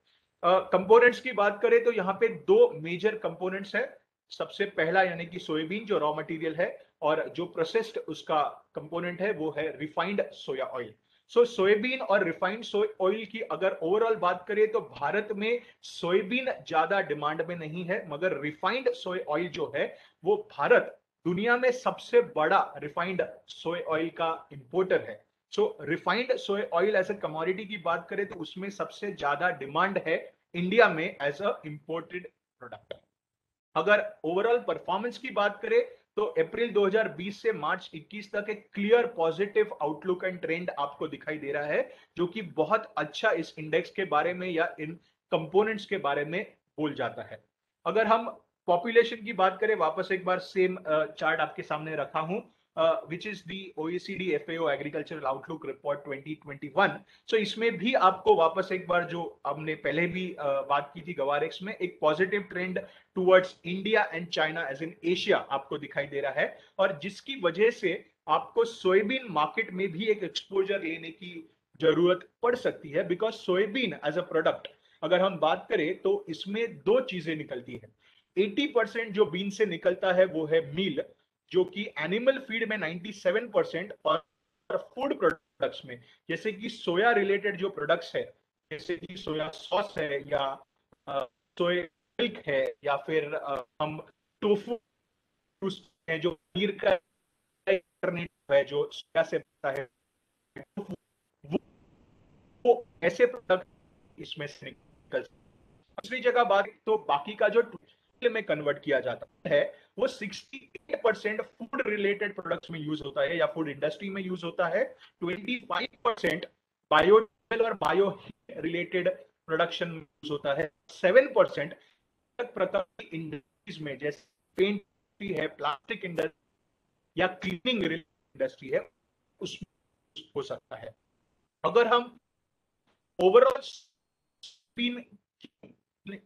[SPEAKER 3] कंपोनेंट्स की बात करें तो यहाँ पे दो मेजर कंपोनेंट्स है। सबसे पहला यानी कि सोयाबीन जो रॉ मटेरियल है, और जो प्रोसेस्ड उसका कंपोनेंट है वो है रिफाइंड सोया ऑयल। सो सोयाबीन और रिफाइंड सोया ऑयल की अगर ओवरऑल बात करें तो भारत में सोयाबीन ज्यादा डिमांड में नहीं है, मगर रिफाइंड सोया ऑयल जो है वो भारत दुनिया में सबसे बड़ा रिफाइंड सोया ऑयल का इंपोर्टर है। So refined soya oil as a commodity की बात करें तो उसमें सबसे ज्यादा डिमांड है इंडिया में एज अ इंपोर्टेड प्रोडक्ट। अगर ओवरऑल परफॉर्मेंस की बात करें तो अप्रैल 2020 से मार्च 21 तक एक clear positive outlook and trend आपको दिखाई दे रहा है, जो कि बहुत अच्छा इस इंडेक्स के बारे में या इन कंपोनेंट्स के बारे में बोल जाता है। अगर हम पॉपुलेशन की बात करें, वापस एक बार सेम चार्ट आपके सामने रखा हूं, which is the OECD FAO Agricultural Outlook Report 2021। सो इसमें भी आपको वापस एक बार जो हमने पहले भी बात की थी गवारेक्स में, एक positive trend towards India and China as in Asia आपको दिखाई दे रहा है, और जिसकी वजह से आपको सोयाबीन मार्केट में भी एक एक्सपोजर लेने की जरूरत पड़ सकती है। Because soybean as a product अगर हम बात करें तो इसमें दो चीजें निकलती है। 80% जो बीन से निकलता है वो है मील, जो कि एनिमल फीड में 97%, और फूड प्रोडक्ट्स में जैसे कि सोया रिलेटेड जो प्रोडक्ट्स है, जैसे कि सोया सॉस है या सोया मिल्क है, या फिर हम टोफू है जो पनीर का है जो सोया से बनता है, वो, वो ऐसे प्रोडक्ट इसमें से निकल। दूसरी जगह बात तो बाकी का जो में कन्वर्ट किया जाता है वो 68% फूड रिलेटेड प्रोडक्ट्स में यूज होता है या फूड इंडस्ट्री में यूज होता है। 25% बायोडीजल और बायो रिलेटेड प्रोडक्शन में यूज होता है। 7% प्रकार की इंडस्ट्रीज में जैसे पेंट है, प्लास्टिक इंडस्ट्री या क्लीनिंग इंडस्ट्री है, उसमें हो सकता है। अगर हम ओवरऑल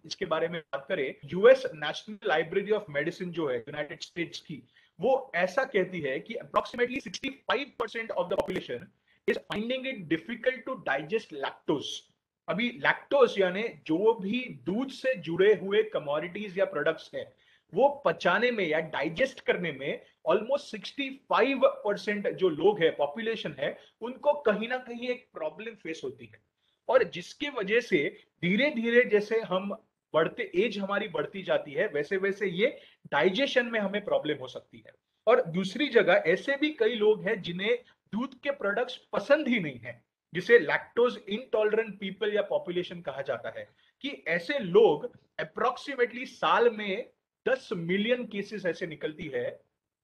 [SPEAKER 3] इसके बारे में बात करें, US national library of medicine जो है यूनाइटेड स्टेट्स की, वो ऐसा कहती है कि approximately 65% of the population is finding it difficult to digest lactose. अभी लैक्टोज यानी जो भी दूध से जुड़े हुए कमोडिटीज या प्रोडक्ट्स है वो पचाने में या डाइजेस्ट करने में ऑलमोस्ट 65% जो लोग है पॉपुलेशन है उनको कहीं ना कहीं एक प्रॉब्लम फेस होती है। और जिसके वजह से धीरे धीरे जैसे हम बढ़ते एज हमारी बढ़ती जाती है वैसे वैसे ये डाइजेशन में हमें प्रॉब्लम हो सकती है। और दूसरी जगह ऐसे भी कई लोग हैं जिन्हें दूध के प्रोडक्ट्स पसंद ही नहीं है, जिसे लैक्टोज इनटॉलरेंट पीपल या पॉपुलेशन कहा जाता है, कि ऐसे लोग अप्रोक्सीमेटली साल में 10 मिलियन केसेस ऐसे निकलती है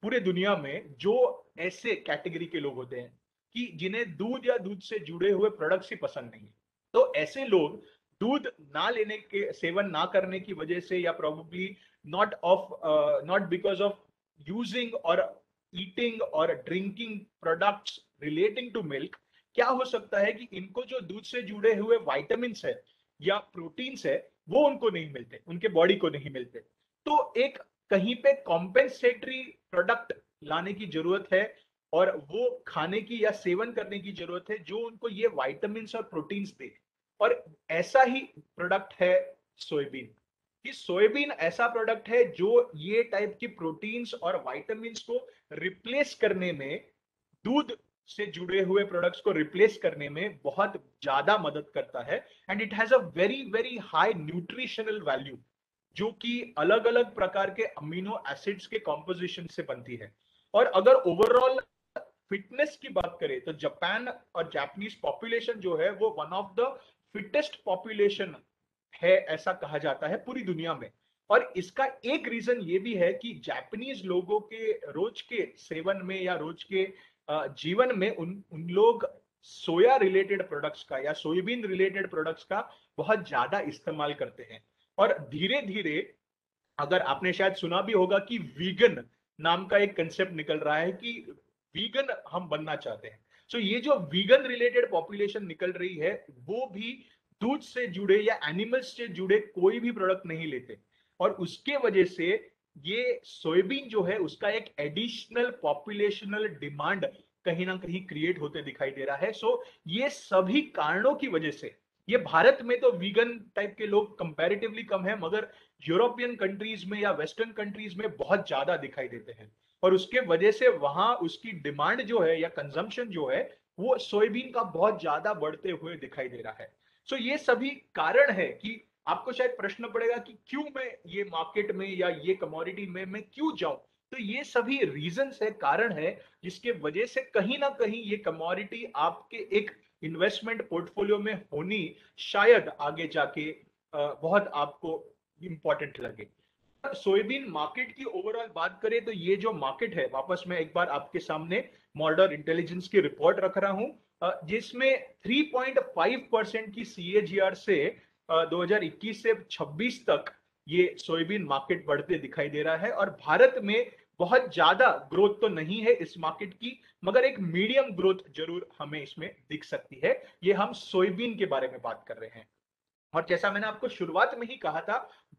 [SPEAKER 3] पूरे दुनिया में जो ऐसे कैटेगरी के लोग होते हैं कि जिन्हें दूध या दूध से जुड़े हुए प्रोडक्ट्स ही पसंद नहीं है। तो ऐसे लोग दूध ना लेने के सेवन ना करने की वजह से या probably not because of using और ईटिंग और drinking products relating to milk, क्या हो सकता है कि इनको जो दूध से जुड़े हुए वाइटामिन्स है या प्रोटीन्स है वो उनको नहीं मिलते, उनके बॉडी को नहीं मिलते। तो एक कहीं पे कॉम्पेंसेटरी प्रोडक्ट लाने की जरूरत है और वो खाने की या सेवन करने की जरूरत है जो उनको ये वाइटामिन्स और प्रोटीन्स दे। और ऐसा ही प्रोडक्ट है सोयाबीन। कि सोयाबीन ऐसा प्रोडक्ट है जो ये टाइप की प्रोटीन्स और वाइटामिन्स को रिप्लेस करने में, दूध से जुड़े हुए प्रोडक्ट्स को रिप्लेस करने में बहुत ज्यादा मदद करता है। And it has a very very high nutritional value, जो कि अलग अलग प्रकार के अमीनो एसिड्स के कॉम्पोजिशन से बनती है। और अगर ओवरऑल फिटनेस की बात करें तो जापान और जापानीज पॉपुलेशन जो है वो one of the fittest population है ऐसा कहा जाता है पूरी दुनिया में। और इसका एक रीजन ये भी है कि जापानीज लोगों के रोज के सेवन में या रोज के जीवन में उन लोग सोया रिलेटेड प्रोडक्ट्स का या सोयाबीन रिलेटेड प्रोडक्ट्स का बहुत ज्यादा इस्तेमाल करते हैं। और धीरे धीरे अगर आपने शायद सुना भी होगा कि वीगन नाम का एक कंसेप्ट निकल रहा है कि वीगन हम बनना चाहते हैं। सो ये जो वीगन रिलेटेड पॉपुलेशन निकल रही है वो भी दूध से जुड़े या एनिमल्स से जुड़े कोई भी प्रोडक्ट नहीं लेते, और उसके वजह से ये सोयाबीन जो है उसका एक एडिशनल पॉपुलेशनल डिमांड कहीं ना कहीं क्रिएट होते दिखाई दे रहा है। सो ये सभी कारणों की वजह से ये भारत में तो वीगन टाइप के लोग कंपैरेटिवली कम है, मगर यूरोपियन कंट्रीज में या वेस्टर्न कंट्रीज में बहुत ज्यादा दिखाई देते हैं, और उसके वजह से वहां उसकी डिमांड जो है या कंजम्पशन जो है वो सोयाबीन का बहुत ज्यादा बढ़ते हुए दिखाई दे रहा है। सो ये सभी कारण है कि आपको शायद प्रश्न पड़ेगा कि क्यों मैं ये मार्केट में या ये कमोडिटी में मैं क्यों जाऊं। तो ये सभी रीजंस है, कारण है, जिसके वजह से कहीं ना कहीं ये कमोडिटी आपके एक इन्वेस्टमेंट पोर्टफोलियो में होनी शायद आगे जाके बहुत आपको इंपॉर्टेंट लगे। सोयाबीन मार्केट की ओवरऑल बात करें तो ये जो मार्केट है, वापस मैं एक बार आपके सामने मॉडर्न इंटेलिजेंस की रिपोर्ट रख रहा हूं, जिसमें 3.5% की सीएजीआर से 2021 से 26 तक ये सोयाबीन मार्केट बढ़ते दिखाई दे रहा है। और भारत में बहुत ज्यादा ग्रोथ तो नहीं है इस मार्केट की, मगर एक मीडियम ग्रोथ जरूर हमें इसमें दिख सकती है। ये हम सोयाबीन के बारे में बात कर रहे हैं। और जैसा मैंने आपको शुरुआत में ही कहा था,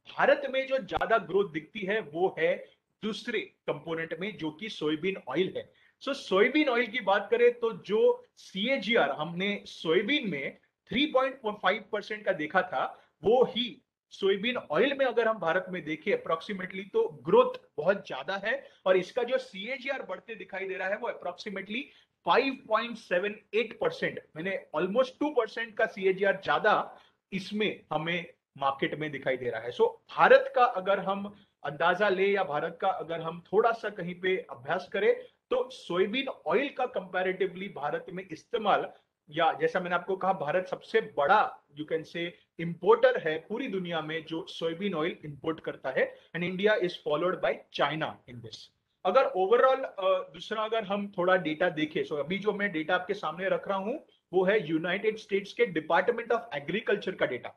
[SPEAKER 3] भारत में जो ज्यादा ग्रोथ दिखती है वो है दूसरे कंपोनेंट में, जो कि सोयाबीन ऑयल है। सो सोयाबीन ऑयल की बात करें तो जो सीएजीआर हमने सोयाबीन में 3.5% का देखा था, वो ही सोयाबीन ऑयल में अगर हम भारत में देखें अप्रोक्सीमेटली तो ग्रोथ बहुत ज्यादा है, और इसका जो सीएजीआर बढ़ते दिखाई दे रहा है वो अप्रोक्सीमेटली 5.78%, मैंने ऑलमोस्ट 2% का सीएजीआर ज्यादा इसमें हमें मार्केट में दिखाई दे रहा है। सो भारत का अगर हम अंदाजा ले या भारत का अगर हम थोड़ा सा कहीं पे अभ्यास करें तो सोयाबीन ऑयल का कंपैरेटिवली भारत में इस्तेमाल, या जैसा मैंने आपको कहा भारत सबसे बड़ा यू कैन से इंपोर्टर है पूरी दुनिया में जो सोयाबीन ऑयल इंपोर्ट करता है, and India is followed by China in this. अगर ओवरऑल दूसरा अगर हम थोड़ा डेटा देखें, सो अभी जो मैं डेटा आपके सामने रख रहा हूं वो है यूनाइटेड स्टेट्स के डिपार्टमेंट ऑफ एग्रीकल्चर का डेटा।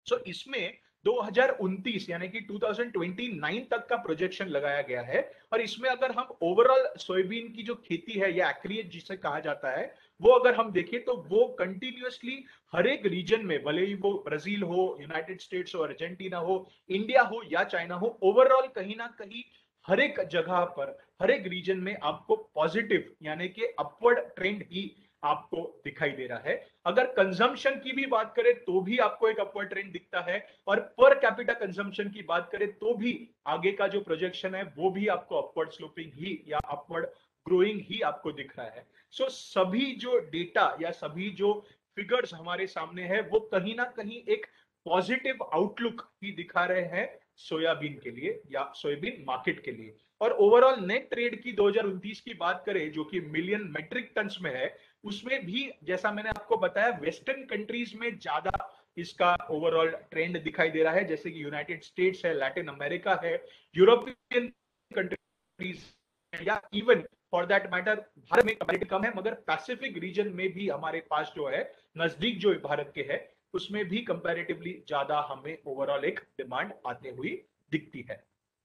[SPEAKER 3] सो इसमें 2029 यानी कि 2029 तक का प्रोजेक्शन लगाया गया है, और इसमें अगर हम ओवरऑल सोयाबीन की जो खेती है या एक्रिएट जिसे कहा जाता है वो अगर हम देखें तो वो कंटिन्यूअसली हर एक रीजन में, भले ही वो ब्राजील हो, यूनाइटेड स्टेट्स हो, अर्जेंटीना हो, इंडिया हो या चाइना हो, ओवरऑल कहीं ना कहीं हर एक जगह पर हर एक रीजन में आपको पॉजिटिव यानी कि अपवर्ड ट्रेंड ही आपको दिखाई दे रहा है। अगर कंजम्पशन की भी बात करें तो भी आपको एक अपवर्ड ट्रेंड दिखता है, और पर कैपिटा कंजम्पशन की बात करें तो भी आगे का जो प्रोजेक्शन है वो भी आपको अपवर्ड स्लोपिंग ही या अपवर्ड ग्रोइंग ही आपको दिख रहा है। सो सभी जो डेटा या सभी जो फिगर्स हमारे सामने है वो कहीं ना कहीं एक पॉजिटिव आउटलुक ही दिखा रहे हैं सोयाबीन के लिए या सोयाबीन मार्केट के लिए। और ओवरऑल नेट ट्रेड की 2029 की बात करें जो कि मिलियन मेट्रिक टन्स में है, उसमें भी जैसा मैंने आपको बताया वेस्टर्न कंट्रीज में ज्यादा इसका ओवरऑल ट्रेंड दिखाई दे रहा है, जैसे कि यूनाइटेड स्टेट्स है, लैटिन अमेरिका है, यूरोपियन कंट्रीज, या even for that matter Bharat में कंपैरेटिव कम है, मगर पैसिफिक रीजन में भी हमारे पास जो है नजदीक जो भारत के है उसमें भी कंपैरेटिवली ज्यादा हमें ओवरऑल एक डिमांड आते हुई दिखती है।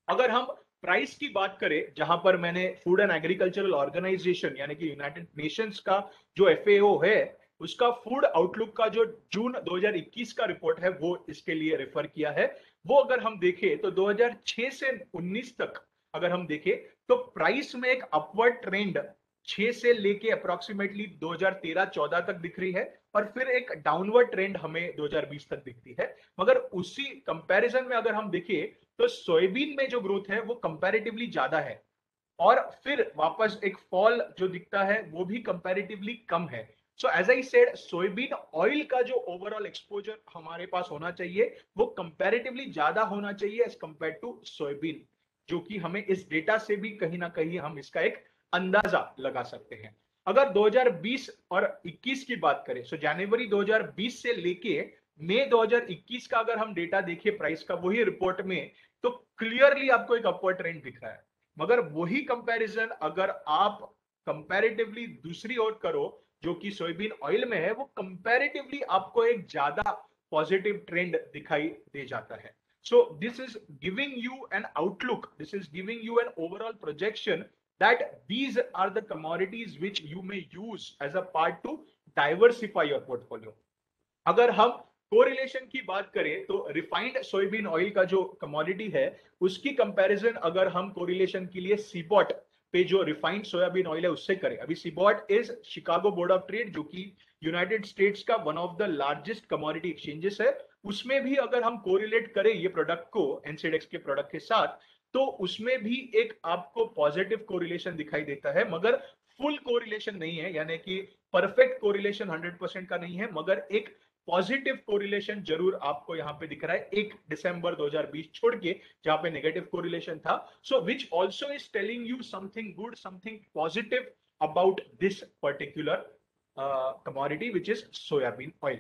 [SPEAKER 3] अगर हम प्राइस की बात करें, जहां पर मैंने फूड एंड एग्रीकल्चरल ऑर्गेनाइजेशन यानी कि यूनाइटेड नेशंस का जो एफएओ है उसका फूड आउटलुक का जो जून 2021 का रिपोर्ट है वो इसके लिए रेफर किया है। वो अगर हम देखें तो 2006 से 19 तक अगर हम देखें तो प्राइस में एक अपवर्ड ट्रेंड 6 से लेके अप्रोक्सीमेटली 2013-14 तक दिख रही है, और फिर एक डाउनवर्ड ट्रेंड हमें 2020 तक दिखती है। मगर उसी कंपैरिजन में अगर हम देखें तो सोयाबीन में जो ग्रोथ है वो कंपैरेटिवली ज्यादा है, और फिर वापस एक फॉल जो दिखता है वो भी कंपैरेटिवली कम है। So as I said, soybean oil का जो ओवरऑल एक्सपोजर हमारे पास होना चाहिए वो कंपैरेटिवली ज्यादा होना चाहिए एज कंपेयर टू सोयाबीन, जो कि हमें इस डेटा से भी कहीं ना कहीं हम इसका एक अंदाजा लगा सकते हैं। अगर 2020 और 21 की बात करें, सो जनवरी 2020 से लेके मई 2021 का अगर हम डेटा देखें प्राइस का वही रिपोर्ट में, तो क्लियरली आपको एक अपवर्ड ट्रेंड दिख रहा है। मगर वही कंपैरिजन अगर आप कंपैरेटिवली दूसरी ओर करो जो कि सोयाबीन ऑयल में है, वो कंपैरेटिवली आपको एक ज्यादा पॉजिटिव ट्रेंड दिखाई दे जाता है। So this is giving you an outlook, this is giving you an overall projection that these are the commodities which you may use as a part to diversify your portfolio. अगर हम correlation की बात करें तो refined soybean oil का जो commodity है उसकी कंपैरिजन अगर हम कोरिलेशन के लिए सीबॉट पे जो रिफाइंड सोयाबीन ऑयल है उससे करें, अभी CBOT is Chicago Board of Trade जो कि यूनाइटेड स्टेट्स का one of the largest commodity exchanges है, उसमें भी अगर हम कोरिलेट करें ये प्रोडक्ट को एनसेडेक्स के प्रोडक्ट के साथ तो उसमें भी एक आपको पॉजिटिव कोरिलेशन दिखाई देता है, मगर फुल कोरिलेशन नहीं है, यानी कि परफेक्ट कोरिलेशन 100% का नहीं है, मगर एक पॉजिटिव कोरिलेशन जरूर आपको यहाँ पे दिख रहा है 1 दिसंबर 2020 छोड़ के जहां पे नेगेटिव कोरिलेशन था। So which also is telling you something good, something positive about this particular commodity which is soybean oil.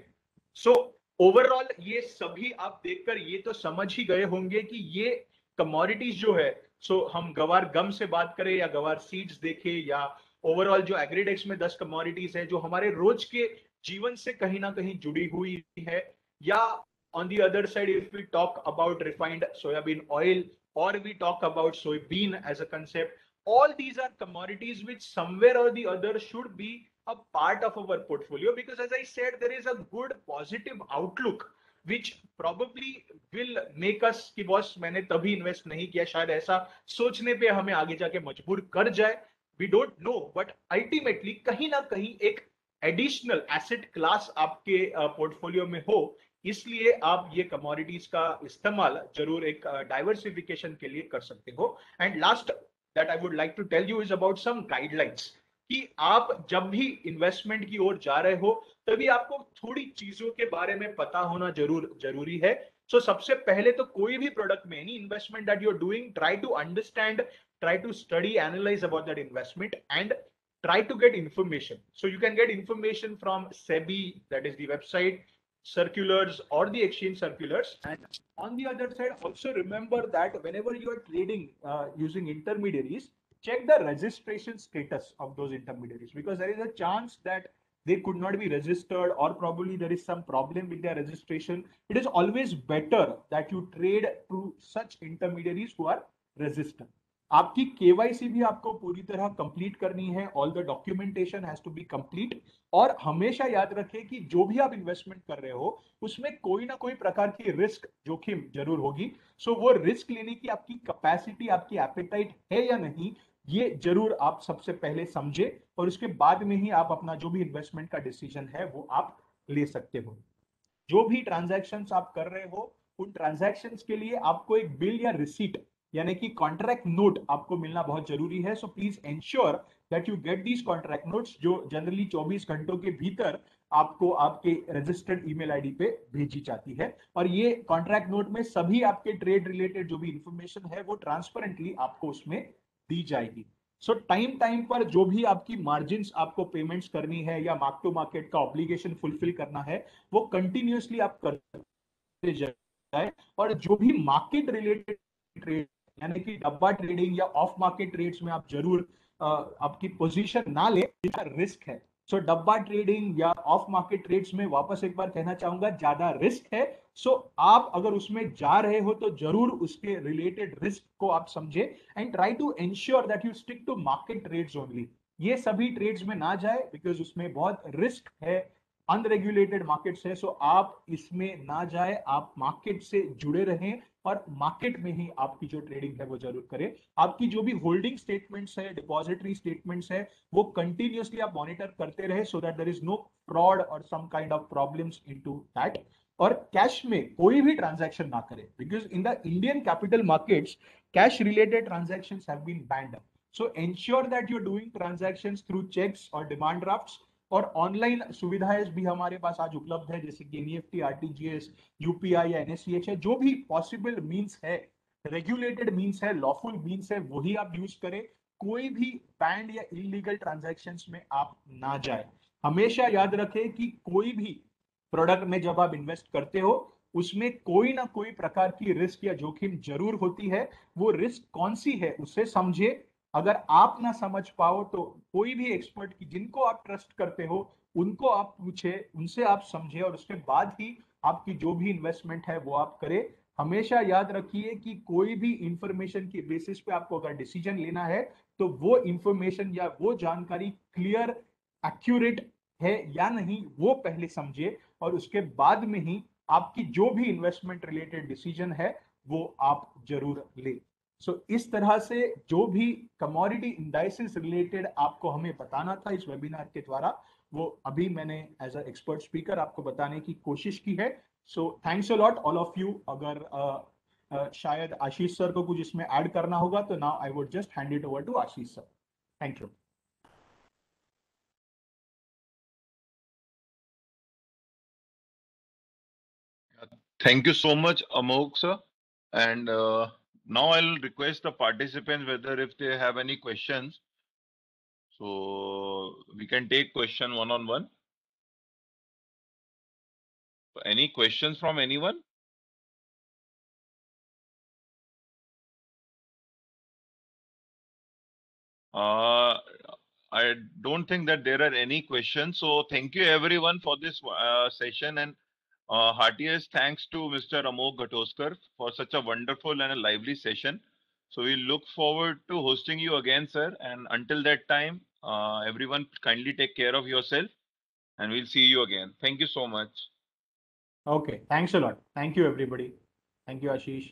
[SPEAKER 3] So overall ये सभी आप देखकर ये तो समझ ही गए होंगे कि ये कमोडिटीज जो है, सो हम गवार गम से बात करें या गवार सीड्स देखें या ओवरऑल जो एग्रीडेक्स में 10 कमोडिटीज है जो हमारे रोज के जीवन से कहीं ना कहीं जुड़ी हुई है, या on the other side if we talk about refined soybean oil or we talk about soybean as a concept, all these are commodities which somewhere or the other should be a part of our portfolio, because as I said there is a good positive outlook which probably will make us कि boss मैंने तभी invest नहीं किया, शायद ऐसा सोचने पे हमें आगे जाके मजबूर कर जाए, we don't know, but ultimately कहीं ना कहीं एक एडिशनल एसेट क्लास आपके पोर्टफोलियो में हो, इसलिए आप ये कमोडिटीज का इस्तेमाल जरूर एक डाइवर्सिफिकेशन के लिए कर सकते हो। And last that I would like to tell you is about some guidelines कि आप जब भी इन्वेस्टमेंट की ओर जा रहे हो तभी आपको थोड़ी चीजों के बारे में पता होना जरूरी है। सो सबसे पहले तो कोई भी प्रोडक्ट में any investment that you are doing, try to understand, try to study, analyze about that investment and try to get information. So you can get information from SEBI, that is the website, circulars or the exchange circulars. And on the other side, also remember that whenever you are trading using intermediaries, check the registration status of those intermediaries, because there is a chance that they could not be registered or probably there is some problem with their registration. It is always better that you trade through such intermediaries who are registered. आपकी KYC भी आपको पूरी तरह complete करनी है, all the documentation has to be complete, और हमेशा याद रखें कि जो भी आप इन्वेस्टमेंट कर रहे हो उसमें कोई ना कोई प्रकार की रिस्क जोखिम जरूर होगी। सो वो रिस्क लेने की आपकी कैपेसिटी, आपकी एपेटाइट है या नहीं, ये जरूर आप सबसे पहले समझे और उसके बाद में ही आप अपना जो भी इन्वेस्टमेंट का डिसीजन है वो आप ले सकते हो। जो भी ट्रांजैक्शंस आप कर रहे हो उन ट्रांजैक्शंस के लिए आपको एक बिल या रिसीट यानी कि कॉन्ट्रैक्ट नोट आपको मिलना बहुत जरूरी है। So please ensure that you get these contract notes जो जनरली 24 घंटों के भीतर आपको आपके रजिस्टर्ड ईमेल आईडी पे भेजी जाती है, और ये कॉन्ट्रैक्ट नोट में सभी आपके ट्रेड रिलेटेड जो भी इंफॉर्मेशन है वो ट्रांसपेरेंटली आपको उसमें दी जाएगी। सो टाइम पर जो भी आपकी मार्जिन्स आपको पेमेंट्स करनी है या मार्क टू मार्केट का ऑब्लिगेशन फुलफिल करना है वो कंटिन्यूअसली आप करते जाए, और जो भी मार्केट रिलेटेड ट्रेड यानी कि डब्बा ट्रेडिंग या ऑफ मार्केट ट्रेड्स में आप जरूर आपकी पोजीशन ना ले, जिसका रिस्क है। सो डब्बा ट्रेडिंग या ऑफ मार्केट ट्रेड्स में वापस एक बार कहना चाहूंगा ज्यादा रिस्क है। सो आप अगर उसमें जा रहे हो तो जरूर उसके रिलेटेड रिस्क को आप समझे and try to ensure that you stick to market trades only. ये सभी ट्रेड्स में ना जाए बिकॉज उसमें बहुत रिस्क है, अनरेगुलेटेड मार्केट्स है। सो आप इसमें ना जाए, आप मार्केट से जुड़े रहें और मार्केट में ही आपकी जो ट्रेडिंग है वो जरूर करें। आपकी जो भी होल्डिंग स्टेटमेंट्स है, डिपॉजिटरी स्टेटमेंट्स है, वो कंटिन्यूअसली आप मॉनिटर करते रहे so that there is no fraud और some kind of problems into that. और कैश में कोई भी ट्रांजैक्शन ना करें because in the Indian capital markets cash related transactions have been banned. So ensure that you are doing transactions through cheques और demand drafts, और online सुविधाएं भी हमारे पास आज उपलब्ध है जैसे कि एनईएफटी, आरटीजीएस, यूपीआई या एनएससीएच है। जो भी पॉसिबल मींस है, रेगुलेटेड मींस है, लॉफुल मींस है, वही आप यूज करें। कोई भी बैंड या इलीगल ट्रांजैक्शंस में आप ना जाए। हमेशा याद रखें कि कोई भी प्रोडक्ट में जब आप इन्वेस्ट करते हो उसमें कोई ना कोई प्रकार की रिस्क या जोखिम जरूर होती है। वो रिस्क कौन सी है उसे समझे। अगर आप ना समझ पाओ तो कोई भी एक्सपर्ट की जिनको आप ट्रस्ट करते हो उनको आप पूछे, उनसे आप समझे और उसके बाद ही आपकी जो भी इन्वेस्टमेंट है वो आप करें। हमेशा याद रखिए कि कोई भी इंफॉर्मेशन की बेसिस पे आपको अगर डिसीजन लेना है तो वो इंफॉर्मेशन या वो जानकारी क्लियर, एक्यूरेट है या नहीं वो पहले समझे और उसके बाद में ही आपकी जो भी इन्वेस्टमेंट रिलेटेड डिसीजन है वो आप जरूर ले। इस तरह से जो भी कमोडिटी इंडाइसेस रिलेटेड आपको हमें बताना था इस वेबिनार के द्वारा, वो अभी मैंने एज अ एक्सपर्ट स्पीकर आपको बताने की कोशिश की है। So thanks a lot all of you. अगर शायद आशीष सर को कुछ इसमें ऐड करना होगा तो now I would just hand it over to Ashish sir. Thank you.
[SPEAKER 1] Thank you so much, Amog sir. And now I'll request the participants whether if they have any questions. So we can take question one on one. Any questions from anyone? I don't think that there are any questions. So thank you everyone for this session, and heartiest thanks to Mr. Amog Gatoskar for such a wonderful and a lively session. So we look forward to hosting you again, sir. And until that time, everyone kindly take care of yourself, and we'll see you again. Thank you so much.
[SPEAKER 3] Okay, thanks a lot. Thank you everybody. Thank you Ashish.